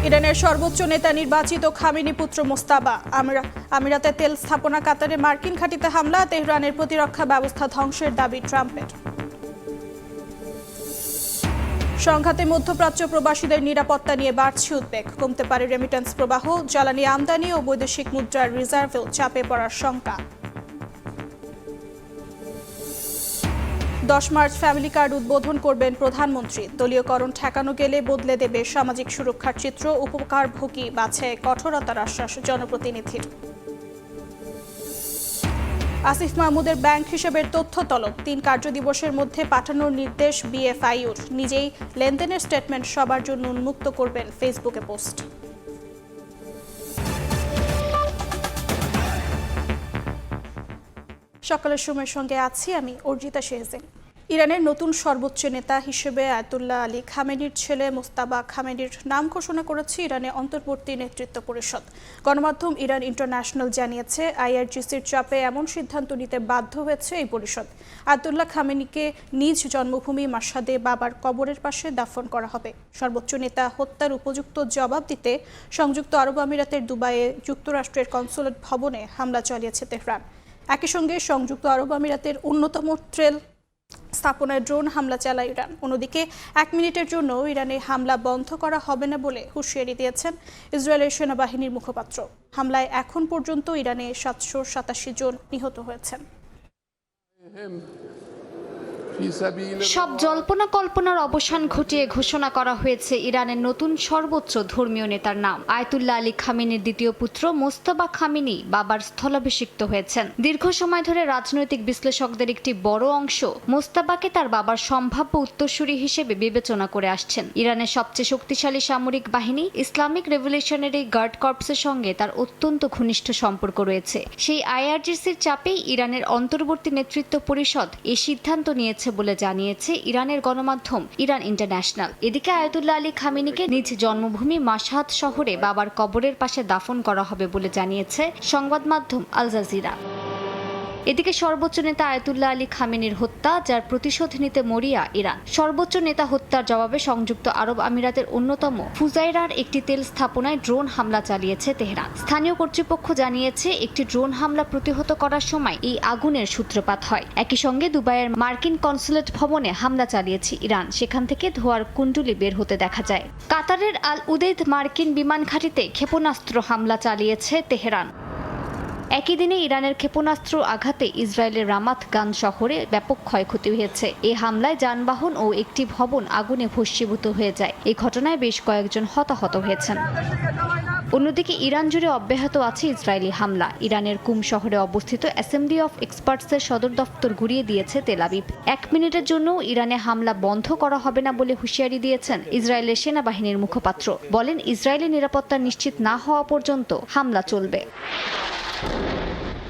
ইরানের সর্বোচ্চ নেতা নির্বাচিত খামেনি পুত্র মোস্তাবা। আমিরাতে তেল স্থাপনা কাতারে মার্কিন ঘাঁটিতে হামলা, তেহরানের প্রতিরক্ষা ব্যবস্থা ধ্বংসের দাবি ট্রাম্পের। সংঘাতে মধ্যপ্রাচ্য প্রবাসীদের নিরাপত্তা নিয়ে বাড়ছে উদ্বেগ, কমতে পারে রেমিটেন্স প্রবাহ, জ্বালানি আমদানি ও বৈদেশিক মুদ্রার রিজার্ভেও চাপে পড়ার শঙ্কা। 10 মার্চ ফ্যামিলি কার্ড উদ্বোধন করবেন প্রধানমন্ত্রী, দলীয়করণ ঠেকানো গেলে বদলে দেবে সামাজিক সুরক্ষার চিত্র, উপকারভোগী বাছাই কঠোরতার আশ্বাস জনপ্রতিনিধির। আসিফ মাহমুদের ব্যাংক হিসেবের তথ্য তলব, 3 কার্যদিবসের মধ্যে পাঠানোর নির্দেশ বিএফআইউর, নিজেই লেনদেনের স্টেটমেন্ট সবার জন্য উন্মুক্ত করবেন ফেসবুকে পোস্ট। সকালের সময়ের সঙ্গে আছি আমি অর্জিতা শেহজিন। ইরানের নতুন সর্বোচ্চ নেতা হিসেবে আয়াতুল্লাহ আলী খামেনির ছেলে মোস্তাবা খামেনির নাম ঘোষণা করেছে ইরানে অন্তর্বর্তী নেতৃত্ব পরিষদ। গণমাধ্যম ইরান ইন্টারন্যাশনাল জানিয়েছে, আইআরজিসির চাপে এমন সিদ্ধান্ত নিতে বাধ্য হয়েছে এই পরিষদ। আয়াতুল্লাহ খামেনিকে নিজ জন্মভূমি মাশহাদে বাবার কবরের পাশে দাফন করা হবে। সর্বোচ্চ নেতা হত্যার উপযুক্ত জবাব দিতে সংযুক্ত আরব আমিরাতের দুবাইয়ে যুক্তরাষ্ট্রের কনসুলেট ভবনে হামলা চালিয়েছে তেহরান। একই সঙ্গে সংযুক্ত আরব আমিরাতের অন্যতম ট্রেল স্থাপনায় ড্রোন হামলা চালায় ইরান। অন্যদিকে 1 মিনিটের জন্য ইরানে হামলা বন্ধ করা হবে না বলে হুঁশিয়ারি দিয়েছেন ইসরায়েলের সেনাবাহিনীর মুখপাত্র। হামলায় এখন পর্যন্ত ইরানে 787 জন নিহত হয়েছেন। সব জল্পনা কল্পনার অবসান ঘটিয়ে ঘোষণা করা হয়েছে ইরানের নতুন সর্বোচ্চ ধর্মীয় নেতার নাম। আয়াতুল্লাহ আলী খামেনির দ্বিতীয় পুত্র মোস্তাবা খামেনি বাবার স্থলাভিষিক্ত হয়েছেন। দীর্ঘ সময় ধরে রাজনৈতিক বিশ্লেষকদের একটি বড় অংশ মোস্তাবাকে তার বাবার সম্ভাব্য উত্তরসূরি হিসেবে বিবেচনা করে আসছেন। ইরানের সবচেয়ে শক্তিশালী সামরিক বাহিনী ইসলামিক রেভলিউশনারি গার্ড কর্পসের সঙ্গে তার অত্যন্ত ঘনিষ্ঠ সম্পর্ক রয়েছে। সেই আইআরজিসির চাপেই ইরানের অন্তর্বর্তী নেতৃত্ব পরিষদ এই সিদ্ধান্ত নিয়েছে বলে জানিয়েছে ইরানের গণমাধ্যম ইরান ইন্টারন্যাশনাল। এদিকে আয়াতুল্লাহ আলী খামেনিকে নিজ জন্মভূমি মাশহাদ শহরে বাবার কবরের পাশে দাফন করা হবে বলে জানিয়েছে সংবাদ মাধ্যম আল জাজিরা। এদিকে সর্বোচ্চ নেতা আয়াতুল্লাহ আলী খামেনির হত্যা, যার প্রতিশোধ নিতে মরিয়া ইরান। সর্বোচ্চ নেতা হত্যার জবাবে সংযুক্ত আরব আমিরাতের অন্যতম ফুজাইরার একটি তেল স্থাপনায় ড্রোন হামলা চালিয়েছে তেহরান। স্থানীয় কর্তৃপক্ষ জানিয়েছে, একটি ড্রোন হামলা প্রতিহত করার সময় এই আগুনের সূত্রপাত হয়। একই সঙ্গে দুবাইয়ের মার্কিন কনসুলেট ভবনে হামলা চালিয়েছে ইরান, সেখান থেকে ধোঁয়ার কুণ্ডুলি বের হতে দেখা যায়। কাতারের আল উদেইদ মার্কিন বিমান ঘাঁটিতে ক্ষেপণাস্ত্র হামলা চালিয়েছে তেহরান। একই দিনে ইরানের ক্ষেপণাস্ত্র আঘাতে ইসরায়েলের রামাত গান শহরে ব্যাপক ক্ষয়ক্ষতি হয়েছে। এই হামলায় যানবাহন ও একটি ভবন আগুনে ভস্মীভূত হয়ে যায়। এই ঘটনায় বেশ কয়েকজন হতাহত হয়েছেন। অন্যদিকে ইরান জুড়ে অব্যাহত আছে ইসরায়েলি হামলা। ইরানের কুম শহরে অবস্থিত অ্যাসেম্বলি অফ এক্সপার্টসের সদর দফতর গুড়িয়ে দিয়েছে তেল আবিব। 1 মিনিটের জন্য ইরানে হামলা বন্ধ করা হবে না বলে হুঁশিয়ারি দিয়েছেন ইসরায়েলের সেনাবাহিনীর মুখপাত্র। বলেন, ইসরায়েলের নিরাপত্তা নিশ্চিত না হওয়া পর্যন্ত হামলা চলবে।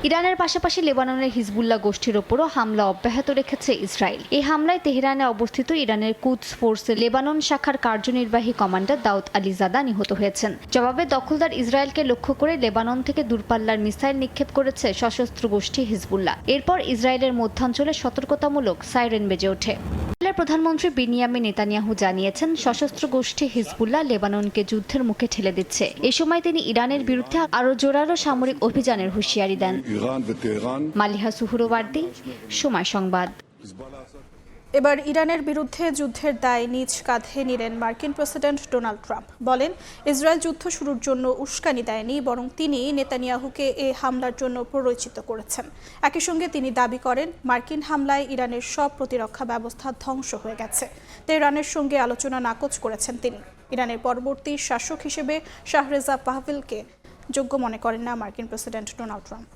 ইরানের পাশাপাশি লেবাননের হিজবুল্লাহ গোষ্ঠীর ওপরও হামলা অব্যাহত রেখেছে ইসরায়েল। এই হামলায় তেহরানে অবস্থিত ইরানের কুদস ফোর্সের লেবানন শাখার কার্যনির্বাহী কমান্ডার দাউদ আলী জাদা নিহত হয়েছেন। জবাবে দখলদার ইসরায়েলকে লক্ষ্য করে লেবানন থেকে দূরপাল্লার মিসাইল নিক্ষেপ করেছে সশস্ত্র গোষ্ঠী হিজবুল্লাহ। এরপর ইসরায়েলের মধ্যাঞ্চলে সতর্কতামূলক সাইরেন বেজে ওঠে। প্রধানমন্ত্রী বিনিয়ামিন নেতানিয়াহু জানিয়েছেন, সশস্ত্র গোষ্ঠী হিজবুল্লাহ লেবাননকে যুদ্ধের মুখে ঠেলে দিচ্ছে। এ সময় তিনি ইরানের বিরুদ্ধে আরও জোরালো সামরিক অভিযানের হুঁশিয়ারি দেন। মালিহা সুহরওয়ার্দী, সময় সংবাদ। এবার ইরানের বিরুদ্ধে যুদ্ধের দায় নিজ কাঁধে নিলেন মার্কিন প্রেসিডেন্ট ডোনাল্ড ট্রাম্প। বলেন, ইসরায়েল যুদ্ধ শুরুর জন্য উস্কানি দেয়নি, বরং তিনি নেতানিয়াহুকে এ হামলার জন্য প্ররোচিত করেছেন। একই সঙ্গে তিনি দাবি করেন, মার্কিন হামলায় ইরানের সব প্রতিরক্ষা ব্যবস্থা ধ্বংস হয়ে গেছে। তেহরানের সঙ্গে আলোচনা নাকচ করেছেন তিনি। ইরানের পরবর্তী শাসক হিসেবে শাহরেজা পাহলেভিকে যোগ্য মনে করেন না মার্কিন প্রেসিডেন্ট ডোনাল্ড ট্রাম্প।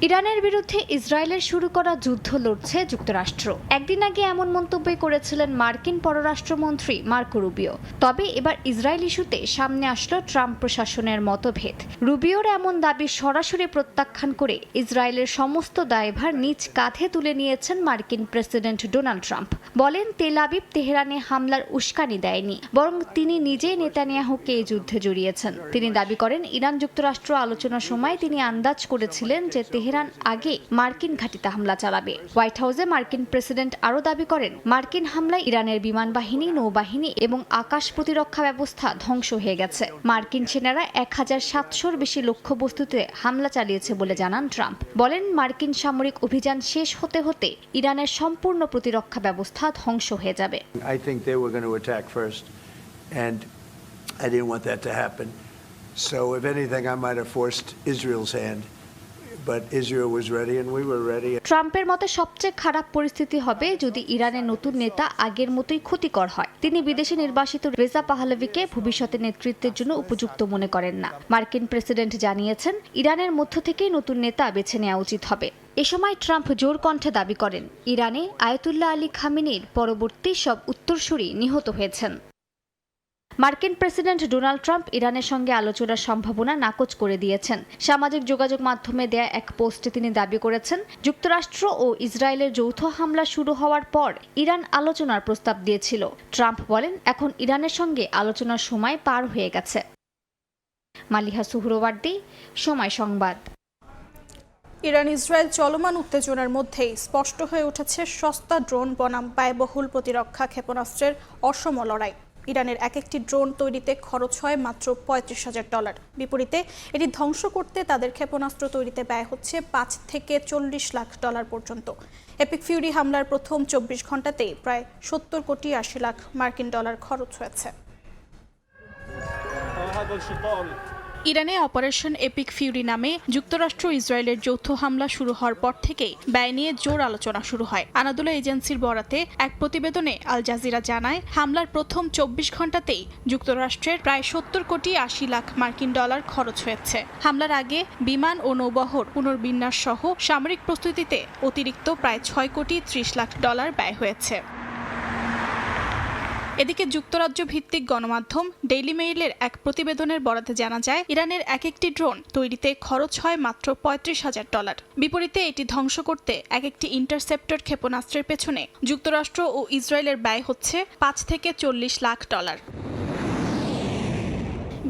ইরানের বিরুদ্ধে ইসরায়েলের শুরু করা যুদ্ধ লড়ছে যুক্তরাষ্ট্র। একদিন আগে এমন মন্তব্যই করেছিলেন মার্কিন পররাষ্ট্রমন্ত্রী মার্কো রুবিও। তবে এবার ইসরায়েল ইস্যুতে সামনে আসলো ট্রাম্প প্রশাসনের মতভেদ। রুবিওর এমন দাবি সরাসরি প্রত্যাখ্যান করে ইসরায়েলের সমস্ত দায়ভার নিজ কাঁধে তুলে নিয়েছেন মার্কিন প্রেসিডেন্ট ডোনাল্ড ট্রাম্প। বলেন, তেল আবিব তেহরানে হামলার উস্কানি দেয়নি, বরং তিনি নিজেই নেতানিয়াহুকে এই যুদ্ধে জড়িয়েছেন। তিনি দাবি করেন, ইরান যুক্তরাষ্ট্র আলোচনার সময় তিনি আন্দাজ করেছিলেন যে তেহরান আগে মার্কিন ঘাঁটিতে হামলা চালাবে। হোয়াইট হাউসে মার্কিন প্রেসিডেন্ট আরও দাবি করেন, মার্কিন হামলায় ইরানের বিমান বাহিনী, নৌবাহিনী এবং আকাশ প্রতিরক্ষা ব্যবস্থা ধ্বংস হয়ে গেছে। মার্কিন সেনারা 1700-র বেশি লক্ষ্যবস্তুতে হামলা চালিয়েছে বলে জানান ট্রাম্প। বলেন, মার্কিন সামরিক অভিযান শেষ হতে হতে ইরানের সম্পূর্ণ প্রতিরক্ষা ব্যবস্থা ধ্বংস হয়ে যাবে। I think they were going to attack first, and I didn't want that to happen. So if anything, I might have forced Israel's hand, but Israel was ready and we were ready. ট্রাম্পের মতে সবচেয়ে খারাপ পরিস্থিতি হবে যদি ইরানের নতুন নেতা আগের মতোই ক্ষতিকর হয়। তিনি বিদেশে নির্বাসিত রেজা পাহলভিকে ভবিষ্যতে নেতৃত্বের জন্য উপযুক্ত মনে করেন না। মার্কিন প্রেসিডেন্ট জানিয়েছেন, ইরানের মধ্য থেকেই নতুন নেতা বেছে নেওয়া উচিত হবে। এ সময় ট্রাম্প জোর কণ্ঠে দাবি করেন, ইরানে আয়াতুল্লাহ আলী খামেনির পরবর্তী সব উত্তরসূরি নিহত হয়েছেন। মার্কিন প্রেসিডেন্ট ডোনাল্ড ট্রাম্প ইরানের সঙ্গে আলোচনার সম্ভাবনা নাকচ করে দিয়েছেন। সামাজিক যোগাযোগ মাধ্যমে দেয়া এক পোস্টে তিনি দাবি করেছেন, যুক্তরাষ্ট্র ও ইসরায়েলের যৌথ হামলা শুরু হওয়ার পর ইরান আলোচনার প্রস্তাব দিয়েছিল। ট্রাম্প বলেন, এখন ইরানের সঙ্গে আলোচনার সময় পার হয়ে গেছে। মালিহা সুহরওয়ার্দী, সময় সংবাদ। ইরান ইসরায়েল চলমান উত্তেজনার মধ্যেই স্পষ্ট হয়ে উঠেছে সস্তা ড্রোন বনাম ব্যয়বহুল প্রতিরক্ষা ক্ষেপণাস্ত্রের অসম লড়াই। ইরানের এক একটি ড্রোন তৈরিতে খরচ হয় মাত্র $35,000। বিপরীতে এটি ধ্বংস করতে তাদের ক্ষেপণাস্ত্র তৈরিতে ব্যয় হচ্ছে $5 থেকে $40 লাখ পর্যন্ত। এপিক ফিউরি হামলার প্রথম 24 ঘন্টাতেই প্রায় 70 কোটি 80 লাখ মার্কিন ডলার খরচ হয়েছে। ইরানে অপারেশন এপিক ফিউরি নামে যুক্তরাষ্ট্র ইসরায়েলের যৌথ হামলা শুরু হওয়ার পর থেকেই ব্যয় নিয়ে জোর আলোচনা শুরু হয়। আনাদোলা এজেন্সির বরাতে এক প্রতিবেদনে আল জাজিরা জানায়, হামলার প্রথম 24 ঘন্টাতেই যুক্তরাষ্ট্রের প্রায় 70 কোটি 80 লাখ মার্কিন ডলার খরচ হয়েছে। হামলার আগে বিমান ও নৌবহর পুনর্বিন্যাস সহ সামরিক প্রস্তুতিতে অতিরিক্ত প্রায় 6 কোটি 30 লাখ ডলার ব্যয় হয়েছে। এদিকে যুক্তরাজ্য ভিত্তিক গণমাধ্যম ডেইলি মেইলের এক প্রতিবেদনের বরাতে জানা যায়, ইরানের এক একটি ড্রোন তৈরিতে খরচ হয় মাত্র $35,000। বিপরীতে এটি ধ্বংস করতে এক একটি ইন্টারসেপ্টর ক্ষেপণাস্ত্রের পেছনে যুক্তরাষ্ট্র ও ইসরায়েলের ব্যয় হচ্ছে $5 থেকে $40 লাখ।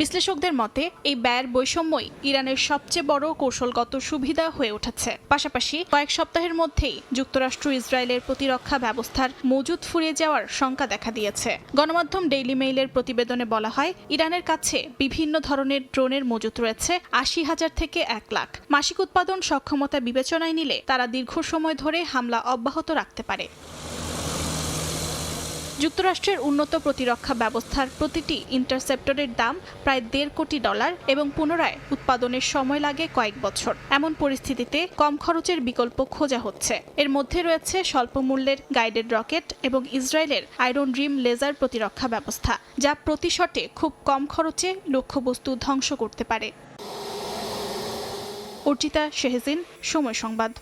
বিশ্লেষকদের মতে এই ব্যয়ের বৈষম্যই ইরানের সবচেয়ে বড় কৌশলগত সুবিধা হয়ে উঠেছে। পাশাপাশি কয়েক সপ্তাহের মধ্যেই যুক্তরাষ্ট্র ইসরায়েলের প্রতিরক্ষা ব্যবস্থার মজুদ ফুরিয়ে যাওয়ার শঙ্কা দেখা দিয়েছে। গণমাধ্যম ডেইলি মেইলের প্রতিবেদনে বলা হয়, ইরানের কাছে বিভিন্ন ধরনের ড্রোনের মজুদ রয়েছে 80,000 থেকে 1 লাখ। মাসিক উৎপাদন সক্ষমতা বিবেচনায় নিলে তারা দীর্ঘ সময় ধরে হামলা অব্যাহত রাখতে পারে। যুক্তরাষ্ট্রের উন্নত প্রতিরক্ষা ব্যবস্থার প্রতিটি ইন্টারসেপ্টরের দাম প্রায় $1.5 কোটি এবং পুনরায় উৎপাদনের সময় লাগে কয়েক বছর। এমন পরিস্থিতিতে কম খরচের বিকল্প খোঁজা হচ্ছে। এর মধ্যে রয়েছে স্বল্প মূল্যের গাইডেড রকেট এবং ইসরায়েলের আয়রন ড্রিম লেজার প্রতিরক্ষা ব্যবস্থা, যা প্রতি শটে খুব কম খরচে লক্ষ্যবস্তু ধ্বংস করতে পারে। অর্জিতা শেহজিন, সময় সংবাদ।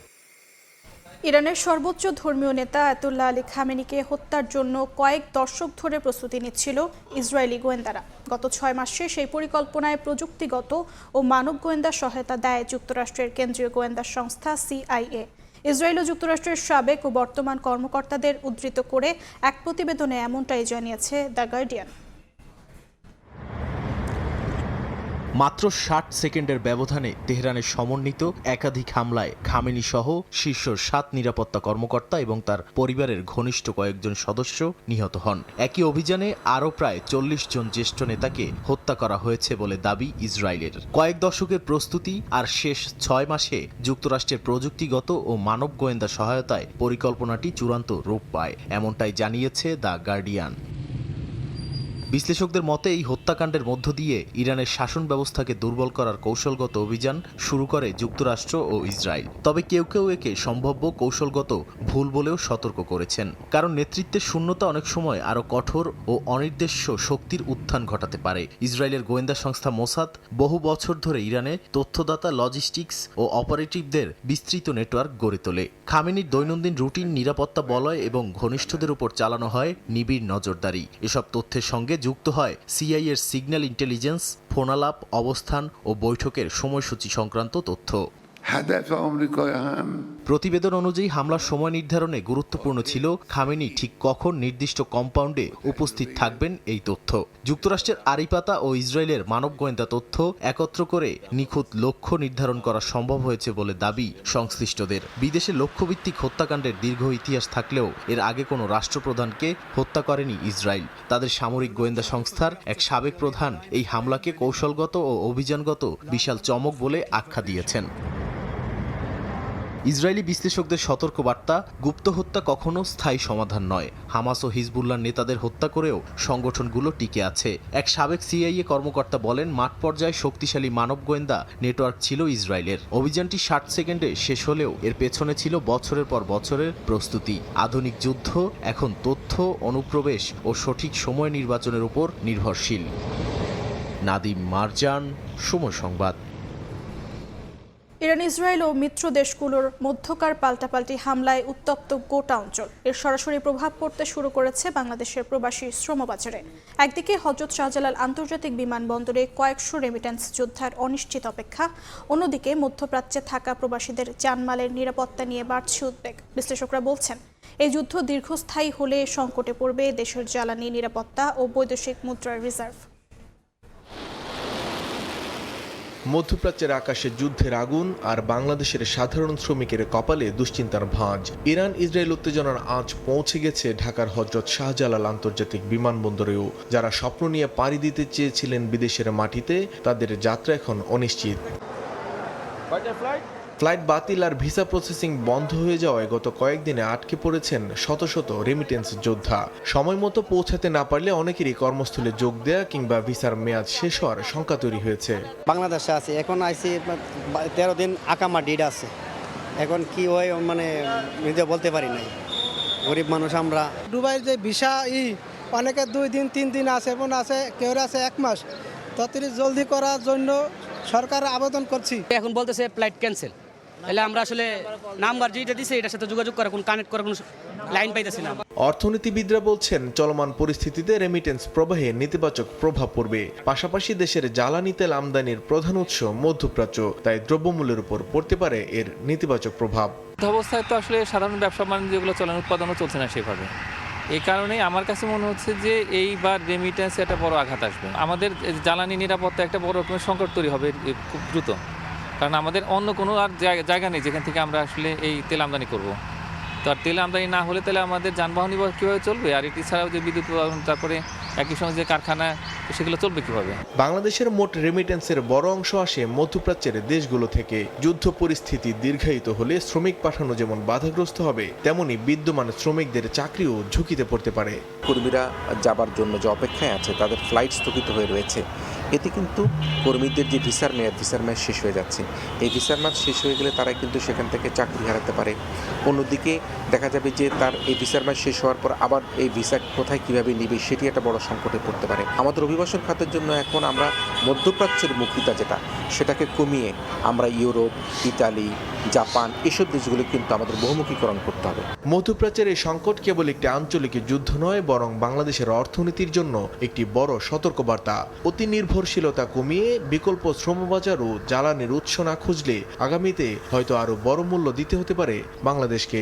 ইরানের সর্বোচ্চ ধর্মীয় নেতা আয়াতুল্লাহ আলী খামেনিকে হত্যার জন্য কয়েক দশক ধরে প্রস্তুতি নিচ্ছিল ইসরায়েলি গোয়েন্দারা। গত 6 মাসে সেই পরিকল্পনায় প্রযুক্তিগত ও মানব গোয়েন্দা সহায়তা দেয় যুক্তরাষ্ট্রের কেন্দ্রীয় গোয়েন্দা সংস্থা CIA। ইসরায়েল ও যুক্তরাষ্ট্রের সাবেক ও বর্তমান কর্মকর্তাদের উদ্ধৃত করে এক প্রতিবেদনে এমনটাই জানিয়েছে দ্য গার্ডিয়ান। মাত্র 60 সেকেন্ডের ব্যবধানে তেহরানের সমন্বিত একাধিক হামলায় খামেনি সহ শীর্ষ 7 নিরাপত্তা কর্মকর্তা এবং তার পরিবারের ঘনিষ্ঠ কয়েকজন সদস্য নিহত হন। একই অভিযানে আরও প্রায় 40 জন জ্যেষ্ঠ নেতাকে হত্যা করা হয়েছে বলে দাবি ইসরায়েলের। কয়েক দশকের প্রস্তুতি আর শেষ 6 মাসে যুক্তরাষ্ট্রের প্রযুক্তিগত ও মানব গোয়েন্দা সহায়তায় পরিকল্পনাটি চূড়ান্ত রূপ পায়, এমনটাই জানিয়েছে দ্য গার্ডিয়ান। বিশ্লেষকদের মতে এই হত্যাকাণ্ডের মধ্য দিয়ে ইরানের শাসন ব্যবস্থাকে দুর্বল করার কৌশলগত অভিযান শুরু করে যুক্তরাষ্ট্র ও ইসরায়েল। তবে কেউ কেউ একে সম্ভাব্য কৌশলগত ভুল বলেও সতর্ক করেছেন, কারণ নেতৃত্বের শূন্যতা অনেক সময় আরও কঠোর ও অনির্দেশ্য শক্তির উত্থান ঘটাতে পারে। ইসরায়েলের গোয়েন্দা সংস্থা মোসাদ বহু বছর ধরে ইরানে তথ্যদাতা, লজিস্টিক্স ও অপারেটিভদের বিস্তৃত নেটওয়ার্ক গড়ে তোলে। খামেনির দৈনন্দিন রুটিন, নিরাপত্তা বলয় এবং ঘনিষ্ঠদের উপর চালানো হয় নিবিড় নজরদারি। এসব তথ্যের সঙ্গে যুক্ত হয় CIA-এর সিগন্যাল ইন্টেলিজেন্স, ফোনালাপ, অবস্থান ও বৈঠকের সময়সূচি সংক্রান্ত তথ্য। هدف آمریکای هم প্রতিবেদন অনুযায়ী হামলার সময় নির্ধারণে গুরুত্বপূর্ণ ছিল খামেনি ঠিক কখন নির্দিষ্ট কম্পাউন্ডে উপস্থিত থাকবেন এই তথ্য। যুক্তরাষ্ট্রের আড়িপাতা ও ইসরায়েলের মানব গোয়েন্দা তথ্য একত্র করে নিখুঁত লক্ষ্য নির্ধারণ করা সম্ভব হয়েছে বলে দাবি সংশ্লিষ্টদের। বিদেশে লক্ষ্যভিত্তিক হত্যাকাণ্ডের দীর্ঘ ইতিহাস থাকলেও এর আগে কোনো রাষ্ট্রপ্রধানকে হত্যা করেনি ইসরায়েল। তাদের সামরিক গোয়েন্দা সংস্থার এক সাবেক প্রধান এই হামলাকে কৌশলগত ও অভিযানগত বিশাল চমক বলে আখ্যা দিয়েছেন। ইসরায়েলি বিশ্লেষকদের সতর্কবার্তা, গুপ্ত হত্যা কখনো স্থায়ী সমাধান নয়। হামাস ও হিজবুল্লাহ নেতাদের হত্যা করেও সংগঠনগুলো টিকে আছে। এক সাবেক সিআইএ কর্মকর্তা বলেন, মাঠ পর্যায়ে শক্তিশালী মানব গোয়েন্দা নেটওয়ার্ক ছিল ইসরায়েলের। অভিযানটি 60 সেকেন্ডে শেষ হলেও এর পেছনে ছিল বছরের পর বছরের প্রস্তুতি। আধুনিক যুদ্ধ এখন তথ্য, অনুপ্রবেশ ও সঠিক সময় নির্বাচনের উপর নির্ভরশীল। নাদিম মারজান, সময় সংবাদ। ইরান, ইসরায়েল ও মিত্র দেশগুলোর মধ্যকার পাল্টাপাল্টি হামলায় উত্তপ্ত গোটা অঞ্চল। এর সরাসরি প্রভাব পড়তে শুরু করেছে বাংলাদেশের প্রবাসী শ্রমবাজারে। একদিকে হযরত শাহজালাল আন্তর্জাতিক বিমানবন্দরে কয়েকশো রেমিটেন্স যোদ্ধার অনিশ্চিত অপেক্ষা, অন্যদিকে মধ্যপ্রাচ্যে থাকা প্রবাসীদের জানমালের নিরাপত্তা নিয়ে বাড়ছে উদ্বেগ। বিশ্লেষকরা বলছেন, এই যুদ্ধ দীর্ঘস্থায়ী হলে সংকটে পড়বে দেশের জ্বালানি নিরাপত্তা ও বৈদেশিক মুদ্রার রিজার্ভ। মধ্যপ্রাচ্যের আকাশে যুদ্ধের আগুন আর বাংলাদেশের সাধারণ শ্রমিকের কপালে দুশ্চিন্তার ভাঁজ। ইরান ইসরায়েল উত্তেজনার আঁচ পৌঁছে গেছে ঢাকার হযরত শাহজালাল আন্তর্জাতিক বিমানবন্দরেও। যারা স্বপ্ন নিয়ে পাড়ি দিতে চেয়েছিলেন বিদেশের মাটিতে, তাদের যাত্রা এখন অনিশ্চিত। ফ্লাইট বাতিল আর ভিসা প্রসেসিং বন্ধ হয়ে যাওয়ায় গত কয়েকদিনে আটকে পড়েছেন শত শত রেমিটেন্স যোদ্ধা। সময় মতো পৌঁছাতে না পারলে অনেকেরই কর্মস্থলে যোগ দেয়া কিংবা ভিসার মেয়াদ শেষ হওয়ার শঙ্কা তৈরি হয়েছে। বাংলাদেশে আছি, এখন আইসি 13 দিন আকামা ডিড আছে, এখন কি হয় মানে নিজে বলতে পারি নাই। গরিব মানুষ আমরা। দুবাইয়ের যে ভিসা অনেকে 2 দিন 3 দিন আছে, এবং আছে কেউ আছে 1 মাস। তাড়াতাড়ি জলদি করার জন্য সরকারে আবেদন করছি। এখন বলতেছে ফ্লাইট ক্যান্সেল, তাহলে আমরা আসলে নাম্বার যেটা দিছে এটার সাথে যোগাযোগ করা, কোন কানেক্ট করার কোনো লাইন পাইতেছি না। অর্থনীতিবিদরা বলছেন, চলমান পরিস্থিতিতে রেমিটেন্স প্রবাহে নেতিবাচক প্রভাব পড়বে। পাশাপাশি দেশের জ্বালানি তেল আমদানির প্রধান উৎস মধ্যপ্রাচ্য, তাই দ্রব্যমূল্যের উপর পড়তে পারে এর নেতিবাচক প্রভাব। অবস্থায় তো আসলে সাধারণ ব্যবসা বাণিজ্য যেগুলো চলেন, উৎপাদনও চলছে না সেভাবে। এই কারণেই আমার কাছে মনে হচ্ছে যে এইবার রেমিটেন্সে একটা বড় আঘাত আসবে। আমাদের জ্বালানি নিরাপত্তা একটা বড় রকমের সংকট তৈরি হবে খুব দ্রুত, কারণ আমাদের অন্য কোনো আর জায়গা নেই যেখান থেকে আমরা আসলে এই তেল আমদানি করব। তো আর তেল আমদানি না হলে তাহলে আমাদের যানবাহন কীভাবে চলবে, আর এটি ছাড়াও যে বিদ্যুৎ উৎপাদন, তারপরে একই সঙ্গে যে কারখানা, সেগুলো চলবে কীভাবে। বাংলাদেশের মোট রেমিটেন্সের বড় অংশ আসে মধ্যপ্রাচ্যের দেশগুলো থেকে। যুদ্ধ পরিস্থিতি দীর্ঘায়িত হলে শ্রমিক পাঠানো যেমন বাধাগ্রস্ত হবে, তেমনি বিদ্যমান শ্রমিকদের চাকরিও ঝুঁকিতে পড়তে পারে। কর্মীরা যাবার জন্য যে অপেক্ষায় আছে, তাদের ফ্লাইট স্থগিত হয়ে রয়েছে। এতে কিন্তু কর্মীদের যে ভিসার মেয়াদ শেষ হয়ে যাচ্ছে। এই ভিসার মেয়াদ শেষ হয়ে গেলে তারা কিন্তু সেখান থেকে চাকরি হারাতে পারে। অন্যদিকে দেখা যাবে যে তার এই ভিসার মেয়াদ শেষ হওয়ার পর আবার এই ভিসা কোথায় কীভাবে নিবে, সেটি একটা বড় সংকটে পড়তে পারে। আমাদের অভিবাসন খাতের জন্য এখন আমরা মধ্যপ্রাচ্যের মুক্তিটা যেটা, সেটাকে কমিয়ে আমরা ইউরোপ, ইতালি, জাপান এসব দেশগুলো কিন্তু আমাদের বহুমুখীকরণ করতে হবে। মধ্যপ্রাচ্যের এই সংকট কেবল একটি আঞ্চলিক যুদ্ধ নয়, বরং বাংলাদেশের অর্থনীতির জন্য একটি বড় সতর্কবার্তা। অতি নির্ভরশীলতা কমিয়ে বিকল্প শ্রমবাজার ও জ্বালানির উৎস না খুঁজলে আগামীতে হয়তো আরও বড় মূল্য দিতে হতে পারে বাংলাদেশকে।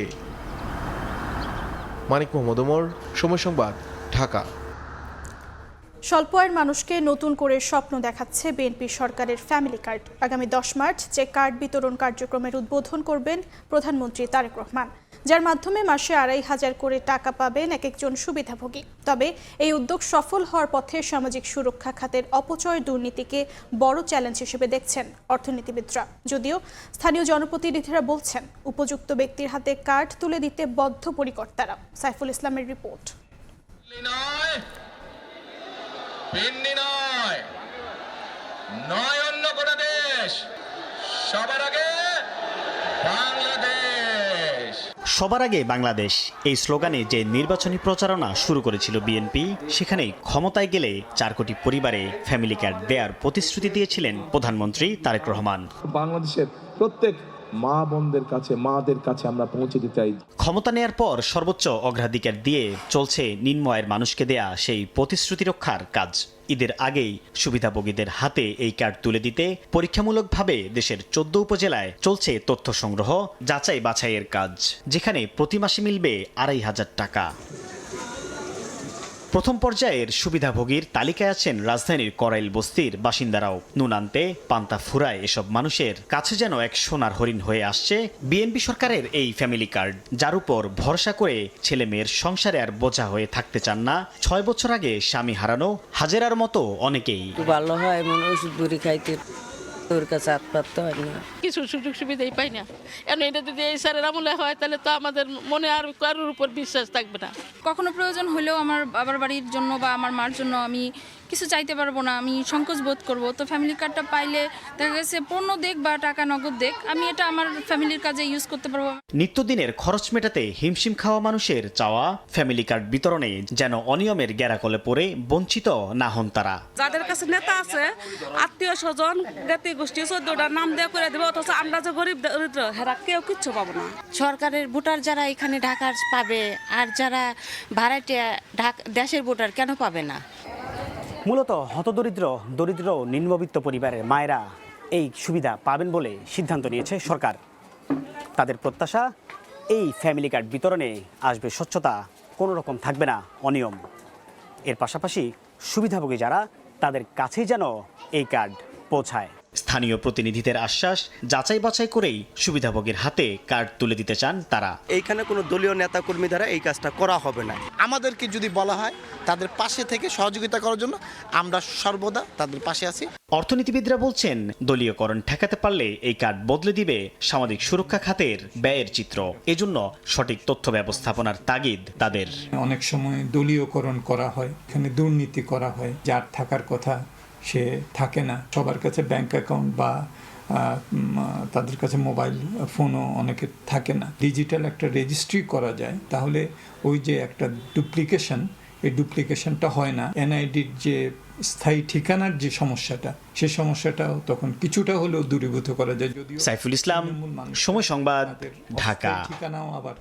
মানিক মোহাম্মদ ওমর, সময় সংবাদ, ঢাকা। স্বল্প আয়ের মানুষকে নতুন করে স্বপ্ন দেখাচ্ছে বিএনপি সরকারের ফ্যামিলি কার্ড। আগামী 10 মার্চ যে কার্ড বিতরণ কার্যক্রমের উদ্বোধন করবেন প্রধানমন্ত্রী তারেক রহমান, যার মাধ্যমে মাসে 2,500 করে টাকা পাবেন একজন সুবিধাভোগী। তবে এই উদ্যোগ সফল হওয়ার পথে সামাজিক সুরক্ষা খাতের অপচয়, দুর্নীতিকে বড় চ্যালেঞ্জ হিসেবে দেখছেন অর্থনীতিবিদরা। যদিও স্থানীয় জনপ্রতিনিধিরা বলছেন, উপযুক্ত ব্যক্তির হাতে কার্ড তুলে দিতে বদ্ধপরিকর তারা। সাইফুল ইসলামের রিপোর্ট। অন্য কোন দেশ, সবার আগে বাংলাদেশ। সবার আগে বাংলাদেশ, এই স্লোগানে যে নির্বাচনী প্রচারণা শুরু করেছিল বিএনপি, সেখানেই ক্ষমতায় গেলে 4 কোটি পরিবারে ফ্যামিলি কার্ড দেওয়ার প্রতিশ্রুতি দিয়েছিলেন প্রধানমন্ত্রী তারেক রহমান। বাংলাদেশের প্রত্যেক মা বোনদের কাছে, মাদের কাছে আমরা পৌঁছে দিতে চাই। ক্ষমতা নেয়ার পর সর্বোচ্চ অগ্রাধিকার দিয়ে চলছে নিম্ন আয়ের মানুষকে দেয়া সেই প্রতিশ্রুতি রক্ষার কাজ। ঈদের আগেই সুবিধাভোগীদের হাতে এই কার্ড তুলে দিতে পরীক্ষামূলকভাবে দেশের 14 উপজেলায় চলছে তথ্য সংগ্রহ, যাচাই বাছাইয়ের কাজ, যেখানে প্রতি মাসে মিলবে 2,500 টাকা। প্রথম পর্যায়ের সুবিধাভোগীর তালিকায় আছেন রাজধানীর করাইল বস্তির বাসিন্দারাও। নুন আনতে পান্তা ফুরায় এসব মানুষের কাছে যেন এক সোনার হরিণ হয়ে আসছে বিএনপি সরকারের এই ফ্যামিলি কার্ড, যার উপর ভরসা করে ছেলে মেয়ের সংসারে আর বোঝা হয়ে থাকতে চান না 6 বছর আগে স্বামী হারানো হাজেরার মতো অনেকেই। ভালো হয় মনে ওষুধ বুড়ি খাইতে তোর কাছে হাত পাততে হয় না, কিছু সুযোগ সুবিধাই পাই না। এখন এটা যদি এই স্যারের আমলে হয় তাহলে তো আমাদের মনে আর কারোর উপর বিশ্বাস থাকবে না। কখনো প্রয়োজন হলেও আমার বাবার বাড়ির জন্য বা আমার মার জন্য আমি কিছু চাইতে পারবো না, আমি সংকোচ বোধ করবো। তো ফ্যামিলি কার্ডটা পাইলে দেখা গেছে পণ্য দেখ বা টাকা নগদ দেখ, আমি এটা আমার ফ্যামিলির কাজে ইউজ করতে পারবো। নিত্যদিনের খরচ মেটাতে হিমশিম খাওয়া মানুষের চাওয়া ফ্যামিলি কার্ড বিতরণে যেন অনিয়মের গ্যারাকলে পড়ে বঞ্চিত না হন তারা। যাদের কাছে নেতা আছে, আত্মীয় স্বজন, জ্ঞাতি গোষ্ঠী 14টার নাম দেওয়া করে দেবে, অথচ আমরা যে গরিব দরিদ্র হেরা কেউ কিচ্ছু পাবো না। সরকারের ভোটার যারা এখানে ঢাকার পাবে, আর যারা ভাড়াটিয়া দেশের ভোটার কেন পাবে না? মূলত হতদরিদ্র, দরিদ্র, নিম্নবিত্ত পরিবারের মায়েরা এই সুবিধা পাবেন বলে সিদ্ধান্ত নিয়েছে সরকার। তাদের প্রত্যাশা, এই ফ্যামিলি কার্ড বিতরণে আসবে স্বচ্ছতা, কোনো রকম থাকবে না অনিয়ম। এর পাশাপাশি সুবিধাভোগী যারা, তাদের কাছেই যেন এই কার্ড পৌঁছায়। স্থানীয় প্রতিনিধিদের আশ্বাস, যাচাই বাছাই করেই সুবিধাভোগীর হাতে কার্ড তুলে দিতে চান তারা। এইখানে কোনো দলীয় নেতাকর্মী দ্বারা এই কাজটা করা হবে না। আমাদেরকে যদি বলা হয় তাদের পাশে থেকে সহযোগিতা করার জন্য, আমরা সর্বদা তাদের পাশে আছি। অর্থনীতিবিদরা বলছেন, দলীয়করণ ঠেকাতে পারলে এই কার্ড বদলে দিবে সামাজিক সুরক্ষা খাতের ব্যয়ের চিত্র। এজন্য সঠিক তথ্য ব্যবস্থাপনার তাগিদ তাদের। অনেক সময় দলীয়করণ করা হয়, এখানে দুর্নীতি করা হয়, যার থাকার কথা সে থাকে না। সবার কাছে ব্যাংক অ্যাকাউন্ট বা তাদের কাছে মোবাইল ফোনও অনেকে থাকে না। ডিজিটাল একটা রেজিস্ট্রি করা যায়, তাহলে ওই যে একটা ডুপ্লিকেশন, এই ডুপ্লিকেশনটা হয় না। এনআইডির যে স্থায়ী ঠিকানার যে সমস্যাটা, সেই সমস্যাটাও তখন কিছুটা হলেও দূরীভূত করা যায়। যদিও সাইফুল ইসলাম, সময় সংবাদ, ঢাকা। ঠিকানাও আবার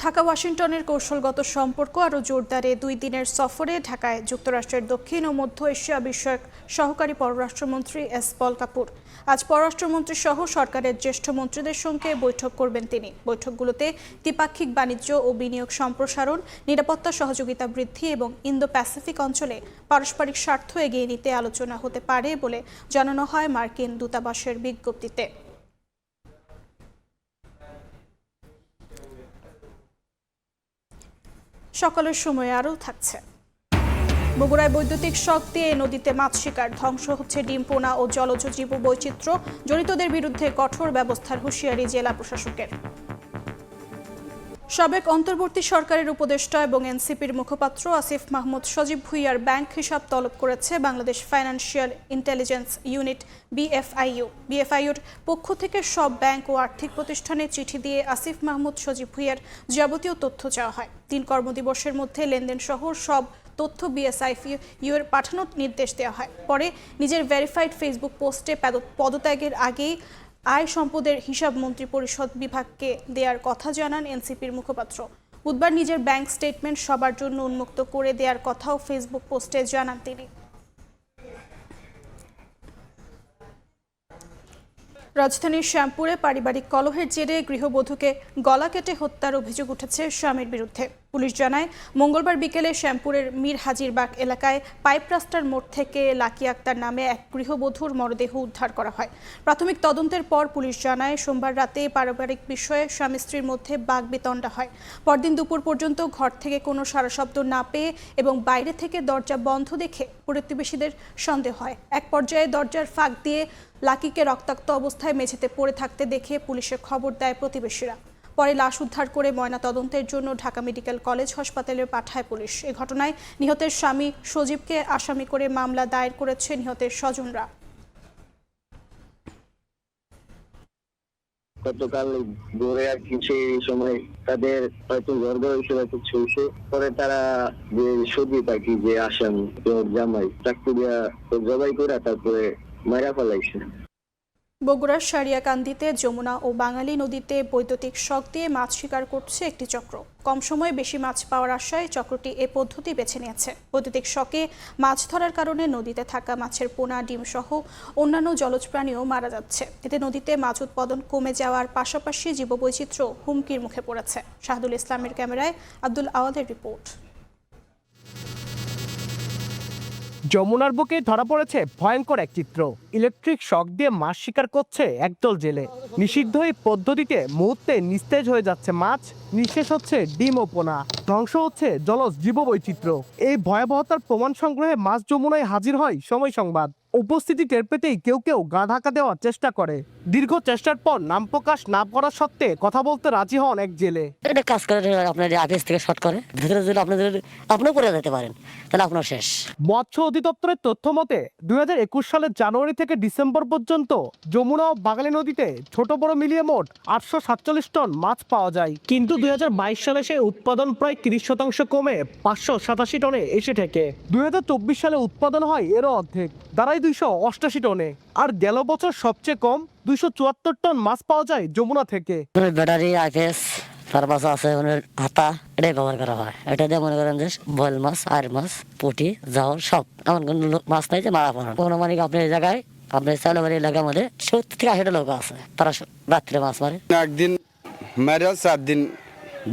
ঢাকা ওয়াশিংটনের কৌশলগত সম্পর্ক আরও জোরদারে 2 দিনের সফরে ঢাকায় যুক্তরাষ্ট্রের দক্ষিণ ও মধ্য এশিয়া বিষয়ক সহকারী পররাষ্ট্রমন্ত্রী এস পল কাপুর আজ পররাষ্ট্রমন্ত্রী সহ সরকারের জ্যেষ্ঠ মন্ত্রীদের সঙ্গে বৈঠক করবেন তিনি। বৈঠকগুলোতে দ্বিপাক্ষিক বাণিজ্য ও বিনিয়োগ সম্প্রসারণ, নিরাপত্তা সহযোগিতা বৃদ্ধি এবং ইন্দো প্যাসিফিক অঞ্চলে পারস্পরিক স্বার্থ এগিয়ে নিতে আলোচনা হতে পারে বলে জানানো হয় মার্কিন দূতাবাসের বিজ্ঞপ্তিতে। সকালের সময় আরও থাকছে। বগুড়ায় বৈদ্যুতিক শক দিয়ে নদীতে মাছ শিকার, ধ্বংস হচ্ছে ডিম পোনা ও জলজ জীব বৈচিত্র্য, জড়িতদের বিরুদ্ধে কঠোর ব্যবস্থার হুঁশিয়ারি জেলা প্রশাসকের। সাবেক অন্তর্বর্তী সরকারের উপদেষ্টা এবং এনসিপির মুখপাত্র আসিফ মাহমুদ সজীব ভুঁইয়ার ব্যাংক হিসাব তলব করেছে Bangladesh financial intelligence unit BFIU. বিএফআইইউর পক্ষ থেকে সব ব্যাংক ও আর্থিক প্রতিষ্ঠানে চিঠি দিয়ে আসিফ মাহমুদ সজীব ভুঁইয়ার যাবতীয় তথ্য চাওয়া হয়। 3 কর্মদিবসের মধ্যে লেনদেন সহ সব তথ্য বিএসআইইউ এর পাঠানোর নির্দেশ দেওয়া হয়। পরে নিজের ভেরিফাইড ফেসবুক পোস্টে পদত্যাগের আগেই আয় সম্পদের হিসাব মন্ত্রী পরিষদ বিভাগকে দেওয়ার কথা জানান এনসিপির মুখপাত্র। বুধবার নিজের ব্যাংক স্টেটমেন্ট সবার জন্য উন্মুক্ত করে দেওয়ার কথাও ফেসবুক পোস্টে জানান তিনি। রাজধানীর শ্যামপুরে পারিবারিক কলহের জেরে গৃহবধূকে গলা কেটে হত্যার অভিযোগ উঠেছে স্বামীর বিরুদ্ধে। পুলিশ জানায়, মঙ্গলবার বিকেলে শ্যামপুরের মীর হাজিরবাগ এলাকায় পাইপ রাস্তার মোড় থেকে লাকি আক্তার নামে এক গৃহবধূর মরদেহ উদ্ধার করা হয়। প্রাথমিক তদন্তের পর পুলিশ জানায়, সোমবার রাতে পারিবারিক বিষয়ে স্বামী স্ত্রীর মধ্যে বাকবিতণ্ডা হয়। পরদিন দুপুর পর্যন্ত ঘর থেকে কোনো সাড়া শব্দ না পেয়ে এবং বাইরে থেকে দরজা বন্ধ দেখে প্রতিবেশীদের সন্দেহ হয়। এক পর্যায়ে দরজার ফাঁক দিয়ে লাকিকে রক্তাক্ত অবস্থায় মেঝেতে পড়ে থাকতে দেখে পুলিশে খবর দেয় প্রতিবেশীরা। পরে লাশ উদ্ধার করে ময়নাতদন্তের জন্য ঢাকা মেডিকেল কলেজ হাসপাতালে পাঠায় পুলিশ। এ ঘটনায় নিহতের স্বামী সজীবকে আসামি করে মামলা দায়ের করেছে নিহতের স্বজনরা। গতকাল ভোরে আর কি সেই সময় তাদের হয়তো গর্ব হয়েছিল, ছুঁয়েছে। পরে তারা যে সজীব আর কি, যে আসামি জামাই, চাকু দিয়া জবাই করে তারপরে মারা ফেলাইছে। বগুড়ার সারিয়াকান্দিতে যমুনা ও বাঙালি নদীতে বৈদ্যুতিক শক দিয়ে মাছ শিকার করছে একটি চক্র। কম সময়ে বেশি মাছ পাওয়ার আশায় চক্রটি এ পদ্ধতি বেছে নিয়েছে। বৈদ্যুতিক শকে মাছ ধরার কারণে নদীতে থাকা মাছের পোনা, ডিম সহ অন্যান্য জলজ প্রাণীও মারা যাচ্ছে। এতে নদীতে মাছ উৎপাদন কমে যাওয়ার পাশাপাশি জীববৈচিত্র্য হুমকির মুখে পড়েছে। শাহাদুল ইসলামের ক্যামেরায় আব্দুল আওয়াদের রিপোর্ট। যমুনার বুকে ধরা পড়েছে ভয়ঙ্কর এক চিত্র। ইলেকট্রিক শক দিয়ে মাছ শিকার করছে একদল জেলে। নিষিদ্ধ এই পদ্ধতিতে মুহূর্তে নিস্তেজ হয়ে যাচ্ছে মাছ, নিঃশেষ হচ্ছে ডিম ও পোনা, ধ্বংস হচ্ছে জলজ জীববৈচিত্র্য। এই ভয়াবহতার প্রমাণ সংগ্রহে মাছ যমুনায় হাজির হয় সময় সংবাদ। উপস্থিতি টের পেতেই কেউ কেউ গা ঢাকা দেওয়ার চেষ্টা করে। দীর্ঘ চেষ্টার পর নাম প্রকাশ না করা সত্ত্বে কথা বলতে রাজি হন এক জেলে। এটা কাজ করে আপনার আপিস থেকে শর্ট করে ভিতরে যদি আপনি পড়ে যেতে পারেন তাহলে আপনার শেষ। মৎস্য অধিদপ্তরের তথ্য মতে 2021 সালের জানুয়ারি থেকে ডিসেম্বর পর্যন্ত যমুনা ও বাঙালি নদীতে ছোট বড় মিলিয়ে মোট 847 টন মাছ পাওয়া যায়। কিন্তু 2022 সালে সেই উৎপাদন প্রায় 30% কমে 587 টনে এসে ঠেকে। 2024 সালে উৎপাদন হয় এরও অর্ধেক, দাঁড়ায় 288 টনে। আর গেল বছর সবচেয়ে কম 274 টন মাছ পাওয়া যায় যমুনা থেকে। ব্যাটারি, আইপিএস, তার পাশে আছে হাতা, এটাই ব্যবহার করা হয়। এটা দিয়ে মনে করেন যে বয়েল মাছ, আর মাছ, পুঁটি, জাওর সব এমন কোন মাছ নাই যে মারা পড়ান। কোনো মানে আপনি এই জায়গায় আপনার চাউলাবাড়ি এলাকার মধ্যে 70 থেকে 80 লোক আছে, তারা রাত্রে মাছ মারে। একদিন মারা 4 দিন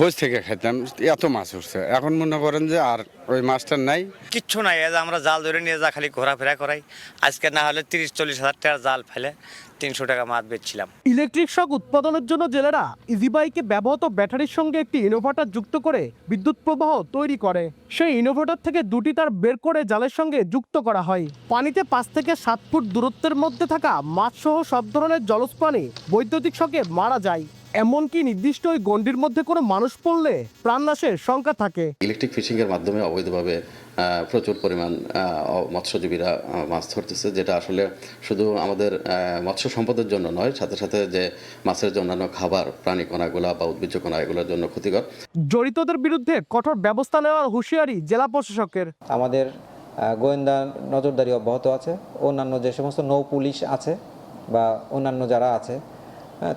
বসে থেকে খেতাম, এত মাছ উঠছে। এখন মনে করেন যে আর ওই মাছটা নাই, কিচ্ছু নাই। আমরা জাল ধরে নিয়ে যা খালি ঘোরাফেরা করাই। আজকে না হলে 30-40 হাজার টাকার জাল ফেলে 300 টাকা মাছ বেচছিলাম। ইলেকট্রিক শক উৎপাদনের জন্য জেলেরা ইজিবাইকে ব্যবহৃত ব্যাটারির সঙ্গে একটি ইনোভার্টার যুক্ত করে বিদ্যুৎ প্রবাহ তৈরি করে। সেই ইনোভার্টার থেকে দুটি তার বের করে জালের সঙ্গে যুক্ত করা হয়। পানিতে 5 থেকে 7 ফুট দূরত্বের মধ্যে থাকা মাছ সহ সব ধরনের জলজ প্রাণী বৈদ্যুতিক শকে মারা যায়। এমনকি নির্দিষ্ট ওই গণ্ডির মধ্যে কোনো মানুষ পড়লে প্রাণনাশের শঙ্কা থাকে। ইলেকট্রিক ফিশিং এর মাধ্যমে অবৈধভাবে প্রচুর পরিমাণ মৎস্যজীবীরা মাছ ধরতেছে, যেটা আসলে শুধু আমাদের মৎস্য সম্পদের জন্য নয়, সাথে সাথে যে মাছের যে অন্যান্য খাবার, প্রাণী কণাগুলা বা উদ্ভিজ্জ কণা, এগুলোর জন্য ক্ষতিকর। জড়িতদের বিরুদ্ধে কঠোর ব্যবস্থা নেওয়ার হুঁশিয়ারি জেলা প্রশাসকের। আমাদের গোয়েন্দা নজরদারি অব্যাহত আছে। অন্যান্য যে সমস্ত নৌ পুলিশ আছে বা অন্যান্য যারা আছে